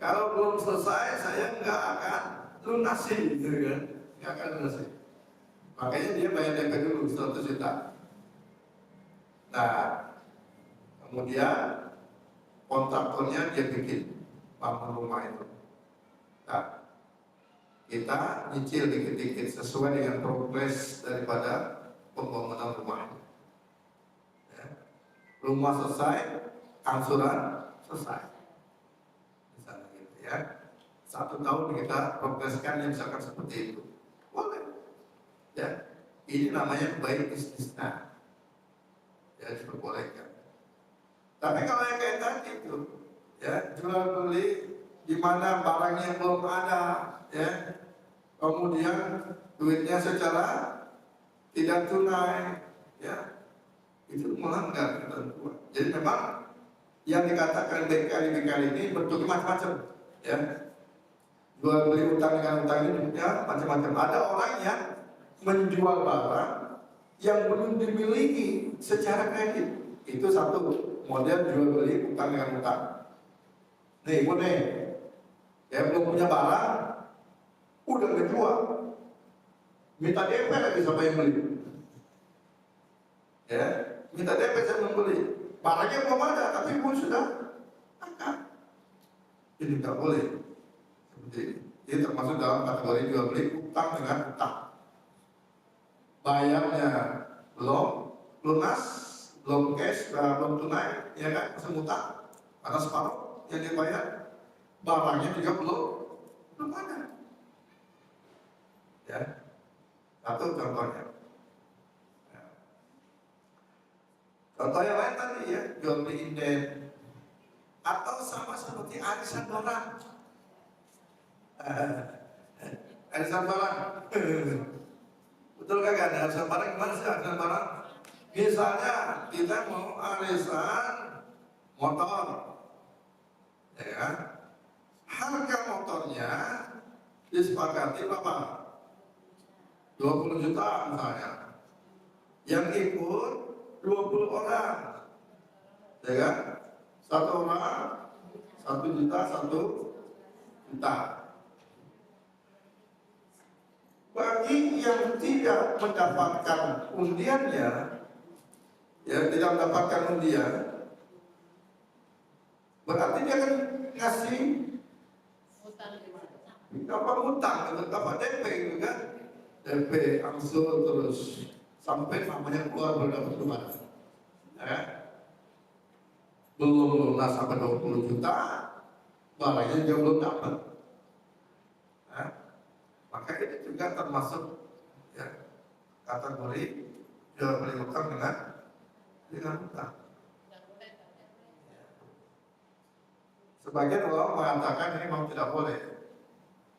Kalau belum selesai, saya nggak akan lunasi, gitu kan? Nggak akan lunasi. Makanya dia bayar DP dulu 100 juta. Nah, kemudian kontraktornya dia bikin bangun rumah itu. Nah, kita nyicil dikit-dikit sesuai dengan progres daripada pembangunan rumah. Ya. Rumah selesai, angsuran selesai. Misalnya gitu ya. 1 tahun kita progreskan yang misalkan seperti itu. Boleh. Ya. Ini namanya baik istisna. Ya, diperbolehkan. Tapi kalau yang kayak tadi itu, ya jual beli di mana barangnya belum ada, ya, kemudian duitnya secara tidak tunai, ya, itu melanggar ketentuan. Jadi memang yang dikatakan BKL ini bentuknya macam-macam, ya. Jual beli utang dengan utang ini bentuknya macam-macam. Ada orang yang menjual barang yang belum dimiliki secara kredit. Itu satu model jual beli utang dengan utang. Nih, gue nih, ya belum punya barang, udah ngejual, minta DP lagi siapa yang beli? Ya, minta DP siapa yang beli? Barangnya belum ada, tapi pun sudah angkat. Ini nggak boleh. Seperti ini. Ini termasuk dalam kategori jual beli utang dengan utang. Bayarnya belum lunas, belum cash, belum tunai, ya kan, masih utang, ada separuh yang dibayar, barangnya juga belum ada. Ya, satu contohnya. Ya. Contoh yang lain tadi ya, jual beli inden, atau sama seperti arisan barang. Arisan barang. Betul kagak ada arisan barang? Gimana sih arisan barang? Misalnya kita mau arisan motor, ya kan? Harga motornya disepakati berapa? 20 juta misalnya. Yang ikut 20 orang, ya kan? 1 orang 1 juta, 1 juta. Bagi yang tidak mendapatkan undiannya, ya tidak mendapatkan undian, berarti dia akan ngasih dapat utang, dapat DP gitu kan, DP angsur terus sampai namanya keluar berdapat kemana, ya. Belum lunas sampai 20 juta, barangnya juga belum dapat. Ya. Maka ini juga termasuk ya, kategori jual beli utang dengan utang. Sebagian ulama mengatakan ini memang tidak boleh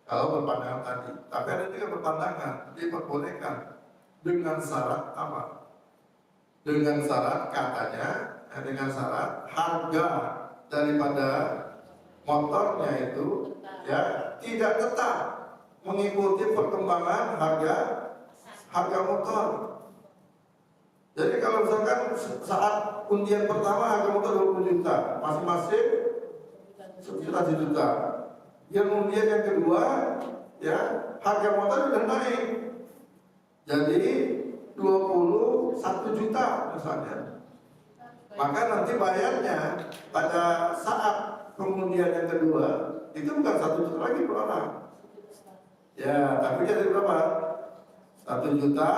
kalau berpandangan tadi. Tapi ada juga berpandangan diperbolehkan dengan syarat apa? Dengan syarat katanya, dengan syarat harga daripada motornya itu ya tidak tetap mengikuti perkembangan harga motor. Jadi kalau misalkan saat undian pertama harga motor 20 juta, masing-masing 1 juta. Yang undian yang kedua, ya harga motor sudah naik, jadi 21 juta misalnya. Maka nanti bayarnya pada saat pengundian yang kedua itu bukan 1 juta lagi per orang. Ya, tapi jadi berapa? 1 juta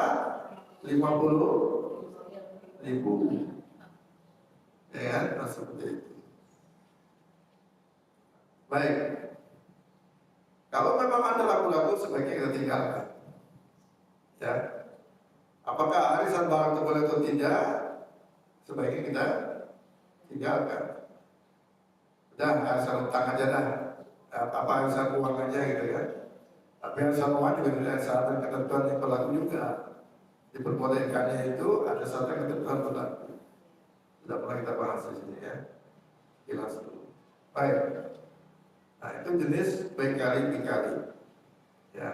50.000. Ya kan? Nah, seperti itu. Baik. Kalau memang ada ragu-ragu sebaiknya kita tinggalkan. Ya. Apakah arisan barang itu boleh atau tidak? Sebaiknya kita tinggalkan. Udah, arisan utang aja dah. Apa arisan uang aja gitu ya. Tapi arisan uang juga tidak ada syarat dan ketentuan yang berlaku juga. Diperbolehkannya itu ada syarat dan ketentuan berlaku. Sudah pernah kita bahas di sini ya. Jelas dulu. Baik. Nah itu jenis berkali-kali. Ya.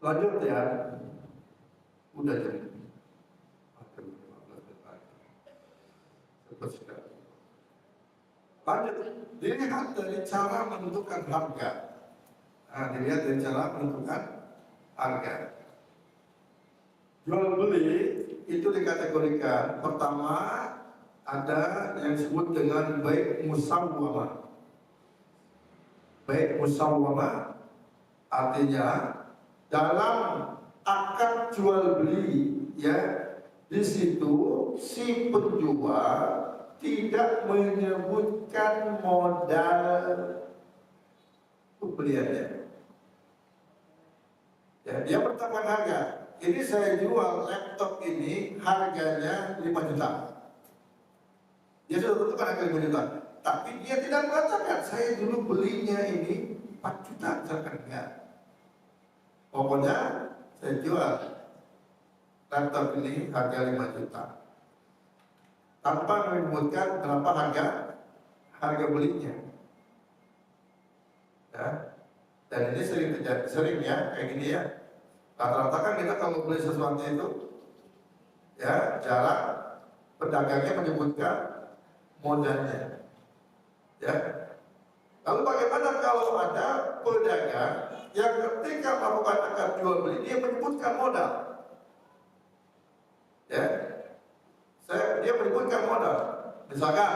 Lanjut ya. Udah jadi. Lanjut. Dilihat dari cara menentukan harga. Nah, dilihat dari cara menentukan harga. Jual beli itu dikategorikan. Pertama, ada yang disebut dengan baik musawwamah. Baik musawwamah artinya dalam akad jual beli, ya, di situ si penjual tidak menyebutkan modal pembeliannya. Ya, dia menetapkan harga. Ini saya jual laptop ini harganya 5 juta. Dia sudah tentukan harga 5 juta. Tapi dia tidak mengatakan saya dulu belinya ini 4 juta, misalkan enggak. Pokoknya saya jual laptop ini harga 5 juta. Tanpa menyebutkan berapa harga belinya. Ya. Dan ini sering terjadi, sering ya, kayak gini ya. Rata-rata kan kita kalau beli sesuatu itu, ya, jarang pedagangnya menyebutkan modalnya. Ya. Lalu bagaimana kalau ada pedagang yang ketika melakukan akad jual beli dia menyebutkan modal? Ya, dia menyebutkan modal. Misalkan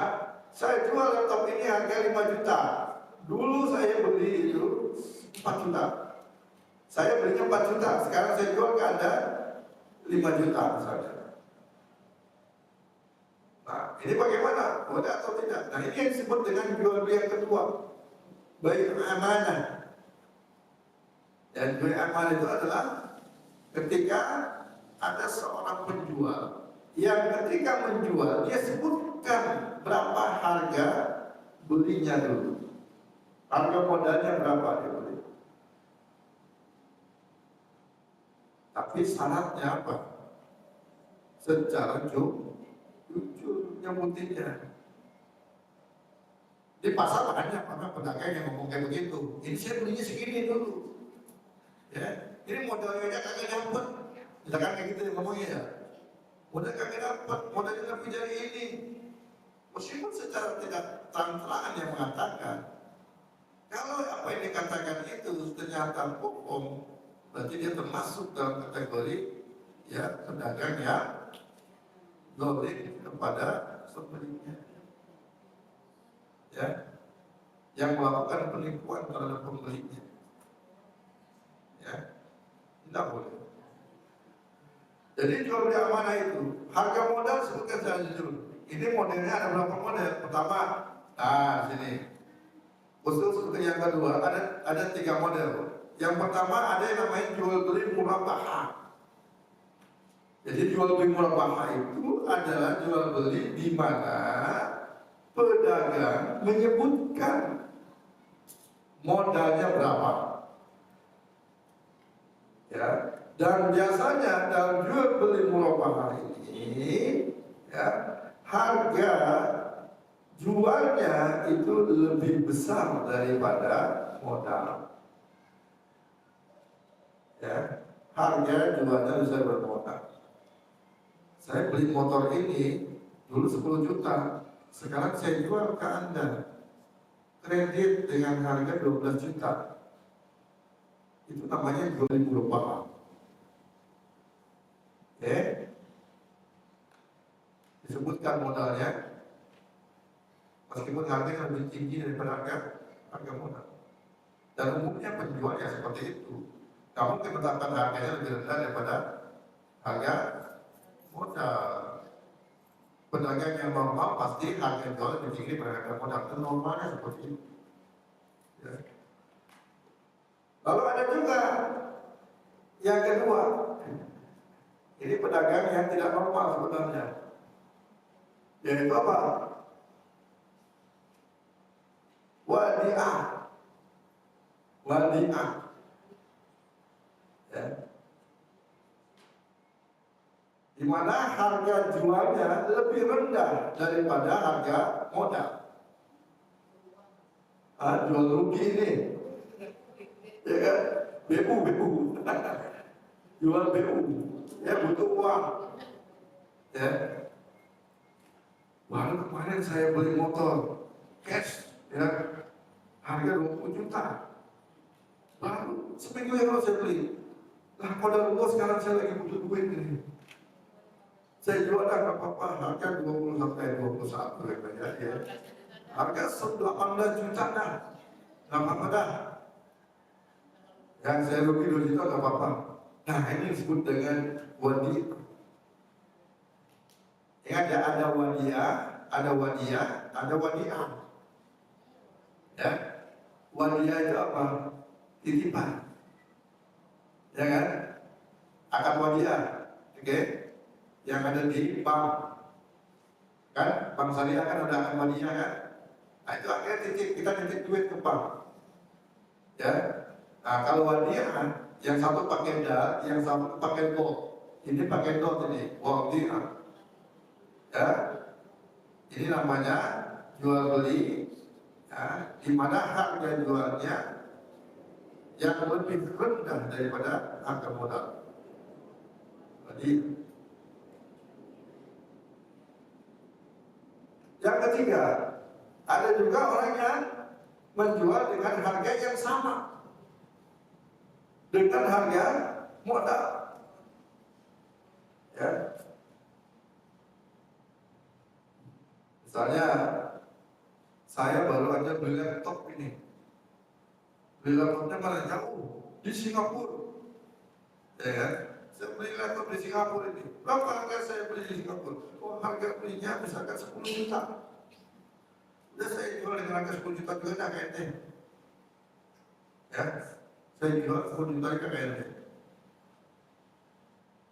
saya jual laptop ini harga 5 juta. Dulu saya beli itu 4 juta. Saya belinya 4 juta. Sekarang saya jual ke Anda 5 juta misalnya. Nah, ini bagaimana? Modal atau tidak? Nah, ini yang disebut dengan jual beli yang kedua. Baik amanah. Dan jual amanah itu adalah ketika ada seorang penjual yang ketika menjual dia sebutkan berapa harga belinya dulu, harga modalnya berapa dia beli. Tapi syaratnya apa? Secara jujur nyebutinnya. Di pasar banyak pedagang yang ngomong kayak begitu. Ini saya belinya segini dulu. Ya, ini modalnya kagak dapat. Misalkan kayak gitu yang ngomongnya ya. Modal kagak dapat, modalnya lebih dari ini. Meskipun secara tidak terang-terangan yang mengatakan, kalau apa yang dikatakan itu ternyata bohong, berarti dia termasuk dalam kategori ya pedagang yang zalim kepada pembelinya, ya, yang melakukan penipuan terhadap pembelinya, ya, tidak boleh. Jadi jual beli amanah itu harga modal sebutkan secara jujur. Ini modelnya ada berapa model? Pertama, nah sini khusus untuk yang kedua ada 3 model. Yang pertama ada yang namanya jual beli murabahah. Jadi jual beli murabahah itu adalah jual beli di mana pedagang menyebutkan modalnya berapa. Ya, dan biasanya dalam jual beli murabahah ini, ya, harga jualnya itu lebih besar daripada modal. Ya, harga jualnya bisa bermodal. Saya beli motor ini dulu 10 juta, sekarang saya jual ke Anda kredit dengan harga 12 juta. Itu namanya jual beli murabahah. Disebutkan modalnya, meskipun harganya lebih tinggi daripada harga modal. Dan umumnya penjualnya seperti itu. Namun penetapan harganya lebih rendah daripada harga modal. Pedagang yang normal pasti harga jual lebih tinggi daripada harga modal. Itu normalnya seperti itu. Ya. Lalu ada juga yang kedua, ini pedagang yang tidak normal sebenarnya, yaitu apa? Wadi'ah. Ya. Di mana harga jualnya lebih rendah daripada harga modal. Jual rugi ini, ya kan? Bebu. jual BU, ya butuh uang, ya. Baru kemarin saya beli motor cash, ya, harga 20 juta. Baru seminggu yang lalu saya beli. Nah, modal gua sekarang saya lagi butuh duit ini. Saya jual nggak apa-apa, harga 20 sampai 21 ya. Harga 18 juta dah, nggak apa-apa dah. Yang saya rugi 2 juta nggak apa-apa. Nah, ini disebut dengan wadi. Ingat ya, ada wadiah, ada wadiah, ada wadiah. Ya, wadiah itu apa? Titipan. Ya kan? Akad wadiah, oke? Yang ada di bank, kan? Bank syariah kan ada akad wadiah kan? Nah itu akhirnya kita titip duit ke bank. Ya. Nah kalau wadiah, yang satu pakai dal, yang satu pakai gold. Ini pakai gold ini, wadiah. Ya. Ini namanya jual beli, ya, di mana harga jualnya yang lebih rendah daripada harga modal. Jadi yang ketiga, ada juga orang yang menjual dengan harga yang sama dengan harga modal. Ya. Misalnya saya baru aja beli laptop ini. Beli laptopnya mana jauh di Singapura. Ya kan? Saya beli laptop di Singapura ini. Berapa harga saya beli di Singapura? Oh, harga belinya misalkan 10 juta. Udah saya jual dengan harga 10 juta juga tak kayak ini. Ya, saya jual 10 juta juga kayak ini.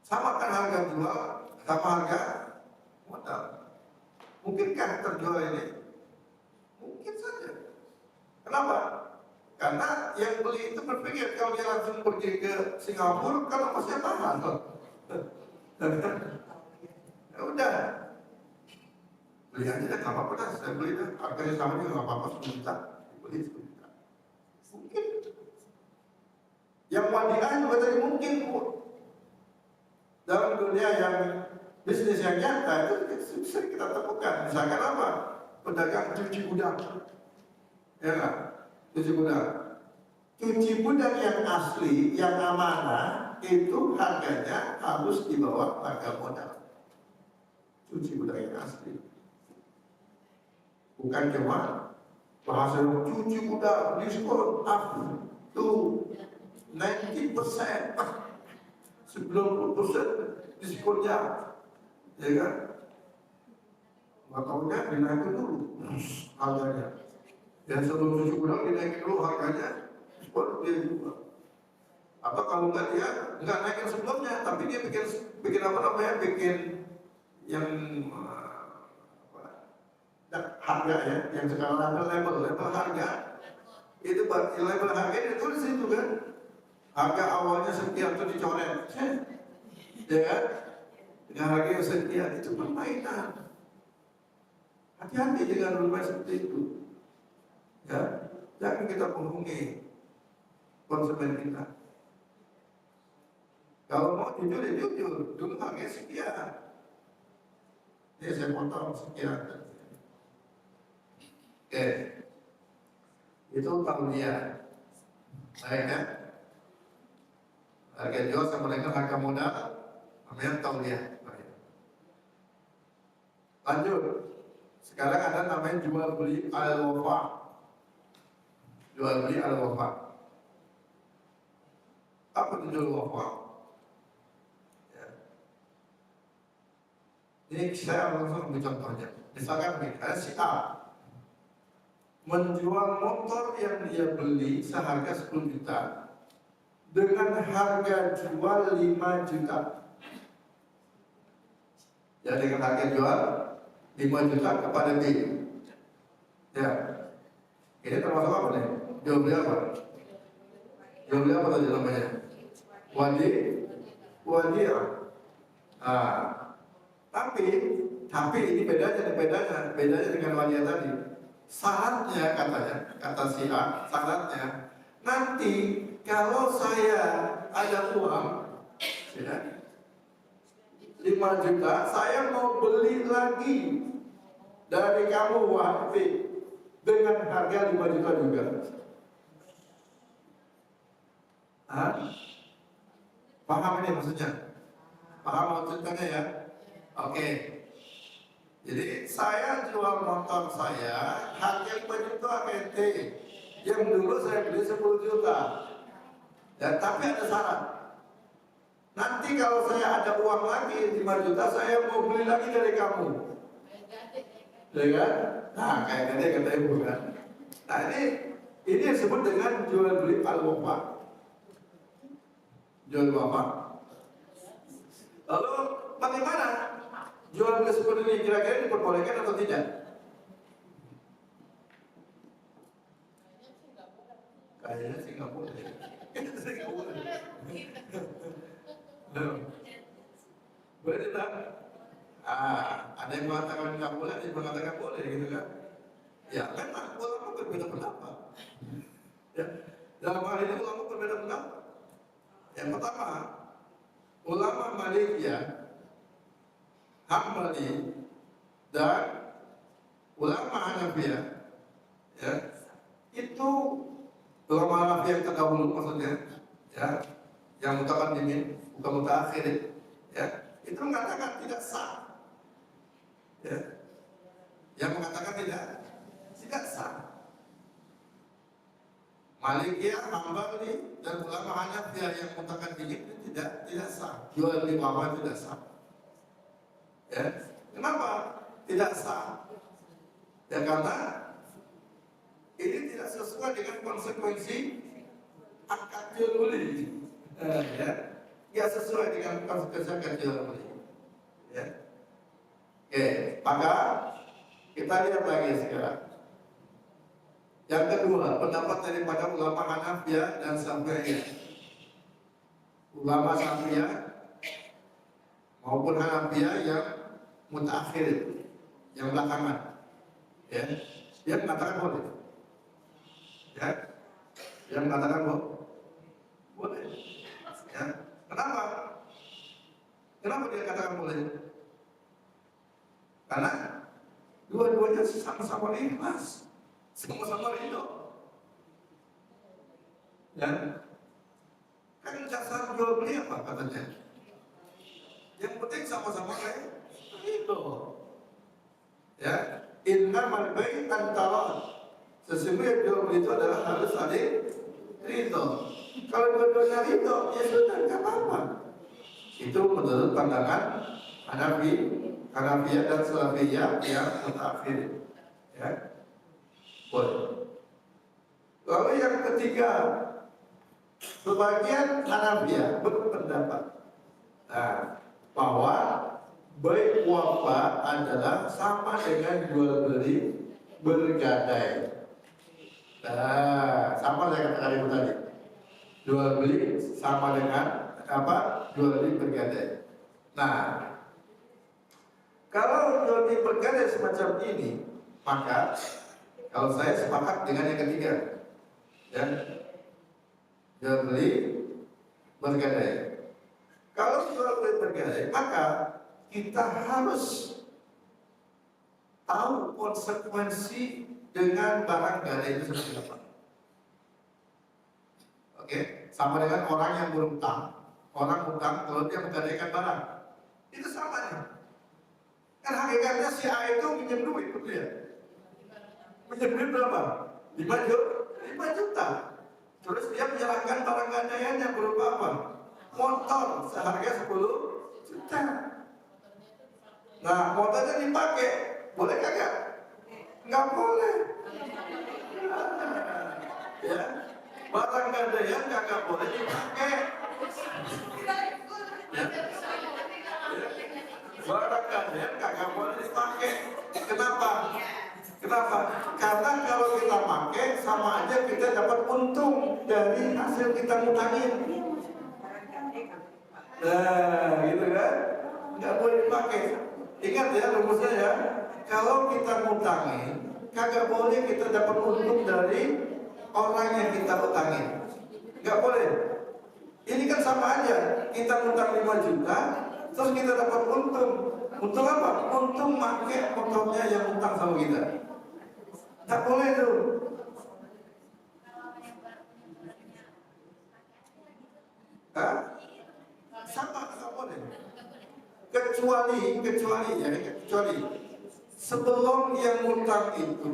Sama kan harga jual, sama harga modal. Mungkinkah terjual ini? Mungkin saja. Kenapa? Karena yang beli itu berpikir kalau dia langsung pergi ke Singapura kan ongkosnya mahal. Ya udah, beli aja deh, nggak apa-apa dah, saya beli deh, harganya sama juga nggak apa-apa, 10 juta, beli 10 juta. Mungkin. Yang wadiah juga tadi mungkin, Bu. Dalam dunia yang bisnis yang nyata itu sering kita temukan. Misalkan apa? Pedagang cuci gudang. Ya nggak? Cuci gudang. Cuci gudang yang asli, yang amanah, itu harganya harus di bawah harga modal. Cuci gudang yang asli. Bukan cuma bahasa cuci gudang, diskon, up to 90%, 90% diskonnya, ya kan? Nggak tahunya dinaikin dulu harganya. Dan sebelum cuci gudang dinaikin dulu harganya, diskon dia juga. Atau kalau nggak dia nggak naikin sebelumnya, tapi dia bikin apa namanya, bikin yang harga ya, yang sekarang ada label harga itu label harga itu tulis itu kan, harga awalnya sekian itu dicoret, ya kan? Dengan harga yang sekian itu permainan. Hati-hati dengan bermain seperti itu, ya. Jangan kita bohongi konsumen kita. Kalau mau jujur ya jujur, dulu harga sekian, ya saya potong sekian. Oke, itu tauliah. Baik ya. Harga jual sama dengan harga modal, namanya tauliah. Lanjut. Sekarang ada namanya jual beli al-wafa. Jual beli al-wafa. Apa itu jual wafa? Ya. Ini saya langsung ambil contohnya. Misalkan ada si A menjual motor yang dia beli seharga 10 juta dengan harga jual 5 juta. Ya, dengan harga jual 5 juta kepada B. Ya, ini termasuk apa nih? Jual beli apa? Jual beli apa tadi namanya? Wadiah. Tapi ini bedanya dengan wadiah tadi. Syaratnya katanya, kata si A, syaratnya nanti kalau saya ada uang Ya. 5 juta, saya mau beli lagi dari kamu wahai B dengan harga 5 juta juga. Hah? Paham ini maksudnya? Paham maksudnya ya? Oke. Jadi saya jual motor saya harga 5 juta KT. Yang dulu saya beli 10 juta. Dan tapi ada syarat. Nanti kalau saya ada uang lagi 5 juta, saya mau beli lagi dari kamu. Ya kan? Nah, kayak tadi kata ibu kan. Nah ini disebut dengan jual beli al-wafa. Jual bapak. Lalu bagaimana jual beli seperti ini kira-kira diperbolehkan atau tidak? Kayaknya sih nggak boleh. Boleh tidak? Ada yang mengatakan nggak boleh, ada yang mengatakan boleh, gitu kan? Ya, memang ulama berbeda pendapat. Ya, dalam hal ini ulama berbeda pendapat. Yang pertama, ulama Malikiyah, Hambali, dan ulama Hanafiyah, ya, itu ulama Hanafiyah yang terdahulu maksudnya, ya, yang mutaqaddimin, bukan mutaakhirin, ya, itu mengatakan tidak sah, ya, yang mengatakan tidak sah. Malikiyah, Hambali, dan ulama Hanafiyah yang mutaqaddimin itu tidak sah. Jual beli wafa tidak sah. Ya, kenapa tidak sah? Ya karena ini tidak sesuai dengan konsekuensi akad jual beli. Ya, tidak sesuai dengan konsekuensi akad jual beli. Ya. Oke, maka kita lihat lagi sekarang. Yang kedua, pendapat daripada ulama Hanafiyah dan Syafi'iyah. Ulama Syafi'iyah maupun Hanafiyah yang mutaakhir, yang belakangan, ya, dia mengatakan boleh, ya, yang mengatakan boleh, ya. Kenapa? Kenapa dia katakan boleh? Karena dua-duanya sama-sama ikhlas, sama-sama ridho, ya. Kan dasar jual beli apa katanya? Yang penting sama-sama ridho, ya. Innamal bai' antara, sesungguhnya jual beli itu adalah harus saling ridho. Kalau dua-duanya ridho, ya sudah nggak apa-apa. Itu menurut pandangan Hanafiyah dan Salafiyah yang mutaakhir, ya. Boleh. Lalu yang ketiga, sebagian Hanafiyah berpendapat bahwa bai' wafa adalah sama dengan jual beli bergadai. Sama saya katakan itu tadi. Jual beli sama dengan apa? Jual beli bergadai. Nah, kalau jual beli bergadai semacam ini, maka kalau saya sepakat dengan yang ketiga, dan jual beli bergadai. Kalau jual beli bergadai, maka kita harus tahu konsekuensi dengan barang gadai itu seperti apa. Oke, sama dengan orang yang berutang. Orang utang kalau dia menggadaikan barang, itu sama nih. Kan hakikatnya si A itu minjem duit, betul ya? Minjem duit berapa? 5 juta. Terus dia menyerahkan barang gadaiannya berupa apa? Motor seharga 10 juta. Nah, motornya dipakai, boleh kagak? Nggak boleh. Ya, barang gadaian kagak boleh dipakai. Ya. Barang gadaian kagak boleh dipakai. Kenapa? Karena kalau kita pakai sama aja kita dapat untung dari hasil kita ngutangin. Nah, gitu kan? Nggak boleh dipakai. Ingat ya rumusnya ya. Kalau kita ngutangin, kagak boleh kita dapat untung dari orang yang kita utangin. Nggak boleh. Ini kan sama aja, kita ngutang 5 juta, terus kita dapat untung. Untung apa? Untung pakai motornya yang utang sama kita. Tak boleh tuh. Hah? Sama, tak boleh. Kecuali sebelum yang ngutang itu,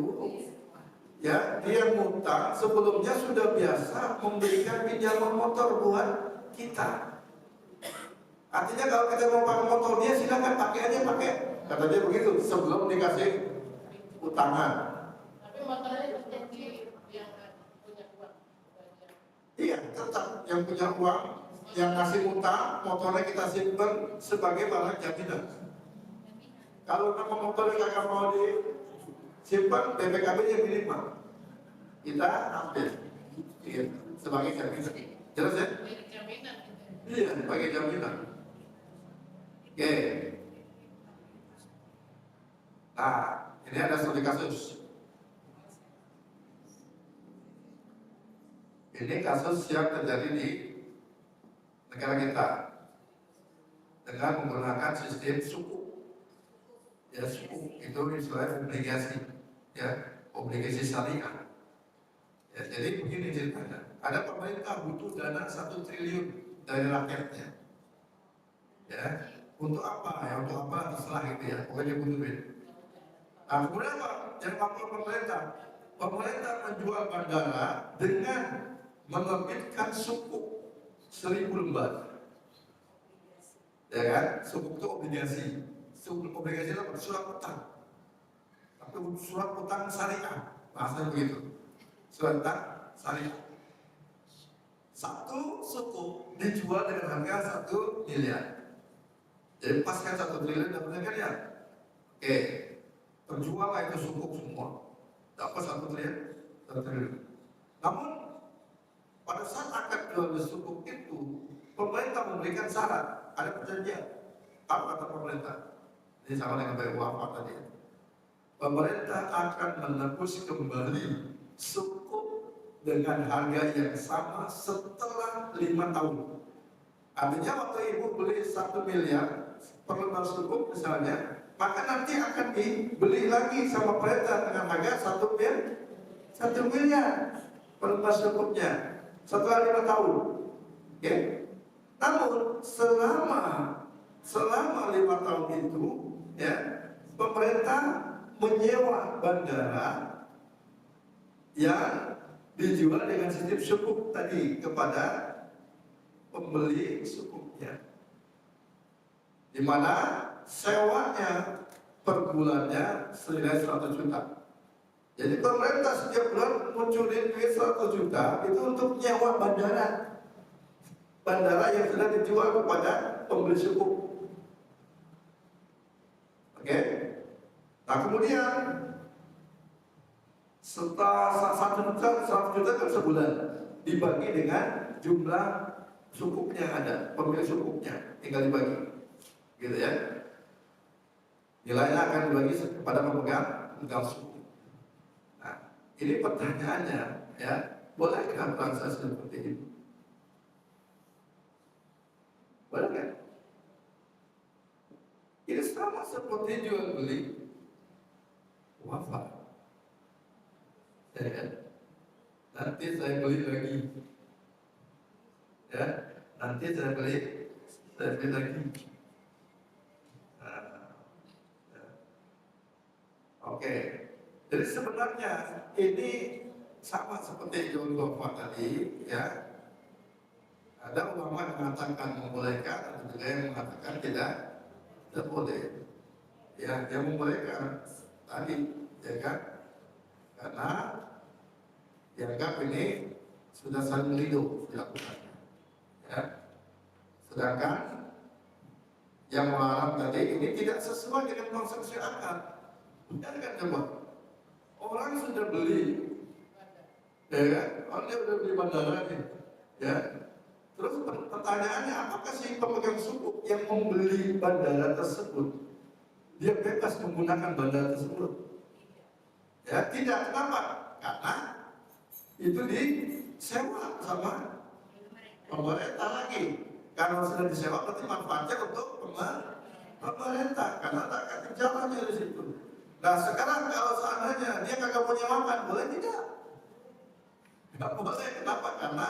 ya dia ngutang sebelumnya sudah biasa memberikan pinjaman motor buat kita. Artinya kalau kita mau pakai motor dia silakan pakai aja pakai, kata dia begitu sebelum dikasih utangan. Tapi motornya tetap yang punya uang. Iya, tetap yang punya uang, yang ngasih utang, motornya kita simpan sebagai barang jaminan. Kalau nama motornya nggak mau disimpan, BPKB-nya minimal kita ambil, iya, sebagai jaminan. Jelas ya? Jaminan. Iya, sebagai jaminan. Oke. Nah, ini ada studi kasus. Ini kasus yang terjadi di negara kita dengan menggunakan sistem suku. Ya, suku itu istilahnya obligasi, ya, obligasi syariah. Ya, jadi begini ceritanya. Ada pemerintah butuh dana 1 triliun dari rakyatnya. Ya, untuk apa? Ya, untuk apa? Terserah gitu ya. Pokoknya butuh duit. Nah, kemudian apa? Yang lapor pemerintah. Pemerintah menjual bandara dengan menerbitkan suku 1000 lembar. Ya kan? Suku itu obligasi. Suku obligasi itu apa? Surat utang. Tapi surat utang syariah. Bahasanya begitu. Surat utang syariah. Satu suku dijual dengan harga 1 miliar. Jadi pas kan 1 triliun dapatnya kan ya. Oke, terjual lah itu suku semua. Dapat 1 triliun, 1 triliun. Namun pada saat akan jual suku itu, pemerintah memberikan syarat, ada perjanjian. Apa kata pemerintah? Ini sama dengan BUA tadi. Pemerintah akan menebus kembali suku dengan harga yang sama setelah 5 tahun. Artinya waktu ibu beli 1 miliar per lembar suku misalnya, maka nanti akan dibeli lagi sama pemerintah dengan harga 1 miliar per lembar sukupnya setelah 5 tahun. Oke? Namun selama 5 tahun itu, ya, pemerintah menyewa bandara yang dijual dengan sistem sukuk tadi kepada pembeli sukuknya, di mana sewanya per bulannya senilai 100 juta. Jadi pemerintah setiap bulan munculin duit 100 juta itu untuk nyewa bandara yang sudah dijual kepada pembeli sukuk. Oke? Nah kemudian setelah 100 juta kan sebulan dibagi dengan jumlah sukuknya yang ada, pemilik sukuknya tinggal dibagi, gitu ya. Nilainya akan dibagi kepada pemegang suku. Nah, ini pertanyaannya, ya, bolehkah transaksi seperti ini? Boleh kan? Ini sama seperti jual beli wafat. Ya kan? Nanti saya beli lagi. Ya, nanti saya beli lagi. Nah, ya. Oke. Jadi sebenarnya ini sama seperti jual wafat tadi, ya. Ada ulama yang mengatakan membolehkan, ada juga yang mengatakan tidak boleh. Ya, yang membolehkan tadi, ya kan? Karena dianggap ini sudah saling melindungi dilakukan. Ya. Sedangkan yang melarang tadi ini tidak sesuai dengan konsepsi akal. Benar kan coba? Orang sudah beli, ya kan? Orang dia sudah beli bandara nih, ya. Terus pertanyaannya, apakah si pemegang suku yang membeli bandara tersebut dia bebas menggunakan bandara tersebut? Ya tidak. Kenapa? Karena itu disewa sama pemerintah lagi. Karena sudah disewa berarti manfaatnya untuk pemerintah karena tak kasih jalannya di situ. Nah sekarang kalau seandainya dia kagak punya makan, boleh tidak? Tidak boleh. Kenapa? Karena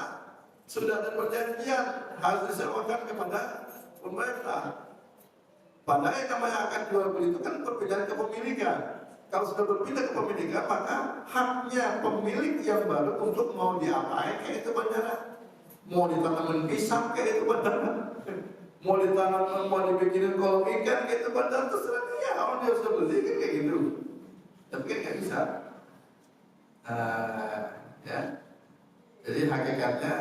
sudah ada perjanjian harus disewakan kepada pemerintah. Padahal yang namanya akan jual beli itu kan perbedaan kepemilikan. Kalau sudah berpindah kepemilikan, maka haknya pemilik yang baru untuk mau diapain kayak itu bandara. Mau ditanamin pisang kayak itu bandara. Mau ditanam, mau dibikinin kolam ikan kayak itu bandara, terserah dia. Kalau dia sudah beli kan kayak gitu. Tapi kan nggak bisa. Ya. Jadi hakikatnya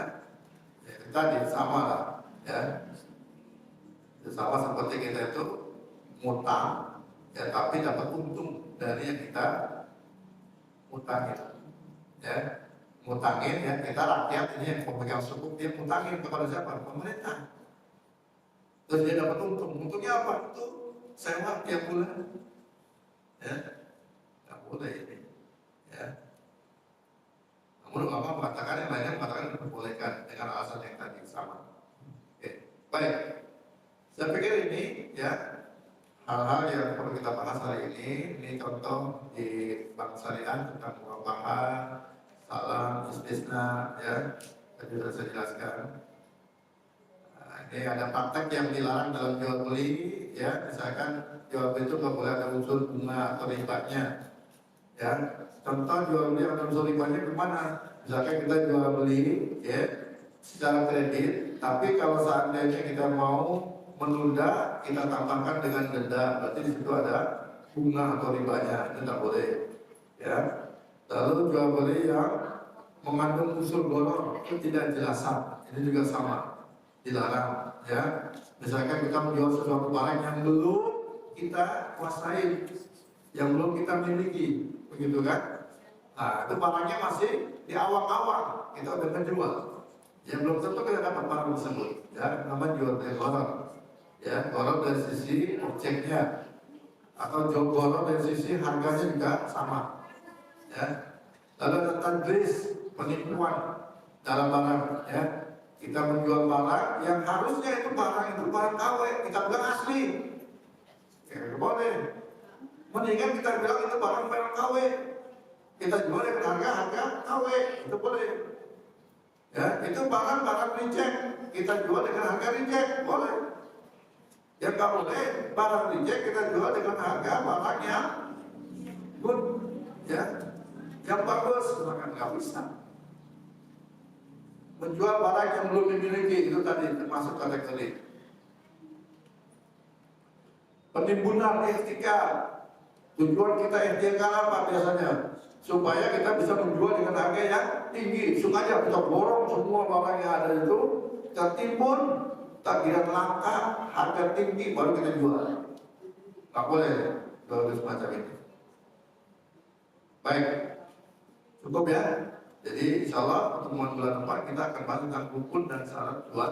ya, tadi sama lah. Ya. Sama seperti kita itu ngutang, ya tapi dapat untung dari yang kita utangin, ya ngutangin ya kita rakyat ini yang pemegang suku dia ngutangin kepada siapa? Pemerintah. Terus dia dapat untung, untungnya apa? Itu sewa tiap bulan, ya nggak boleh ini, ya. Namun ulama mengatakan yang lainnya mengatakan diperbolehkan dengan alasan yang tadi sama. Oke, baik. Saya pikir ini ya hal-hal yang perlu kita bahas hari ini contoh di Bank Syariah tentang murabahah, salam, istisna, ya tadi sudah saya jelaskan. Nah, ini ada praktek yang dilarang dalam jual beli, ya misalkan jual beli itu nggak boleh ada unsur bunga atau ribanya, ya contoh jual beli ada unsur ribanya kemana? Misalkan kita jual beli, ya secara kredit, tapi kalau seandainya kita mau menunda kita tambahkan dengan denda, berarti di situ ada bunga atau ribanya, itu tidak boleh. Ya, lalu jual beli yang mengandung unsur gharar itu tidak jelasan, ini juga sama, dilarang. Ya, misalkan kita menjual sesuatu barang yang belum kita kuasai, yang belum kita miliki, begitu kan? Nah, itu barangnya masih di awang-awang, kita udah menjual. Yang belum tentu kita dapat barang tersebut, ya, namanya jual beli gharar. Ya, gharar dari sisi objeknya atau gharar dari sisi harganya juga sama. Ya, lalu ada tadlis, penipuan dalam barang. Ya, kita menjual barang yang harusnya itu barang KW, kita bilang asli. Ya, boleh. Mendingan kita bilang itu barang KW, kita jual dengan harga KW, itu boleh. Ya, itu barang reject, kita jual dengan harga reject, boleh. Ya kalau boleh barang reject kita jual dengan harga barang yang good, ya, yang bagus, maka nggak bisa. Menjual barang yang belum dimiliki itu tadi termasuk kategori. Penimbunan ikhtikar, tujuan kita ikhtikar apa biasanya? Supaya kita bisa menjual dengan harga yang tinggi. Sengaja kita borong semua barang yang ada itu, tertimbun. Tagihan langka, harga tinggi baru kita jual. Nggak boleh jual semacam ini. Baik, cukup ya. Jadi insya Allah pertemuan bulan depan kita akan bahas tentang rukun dan syarat jual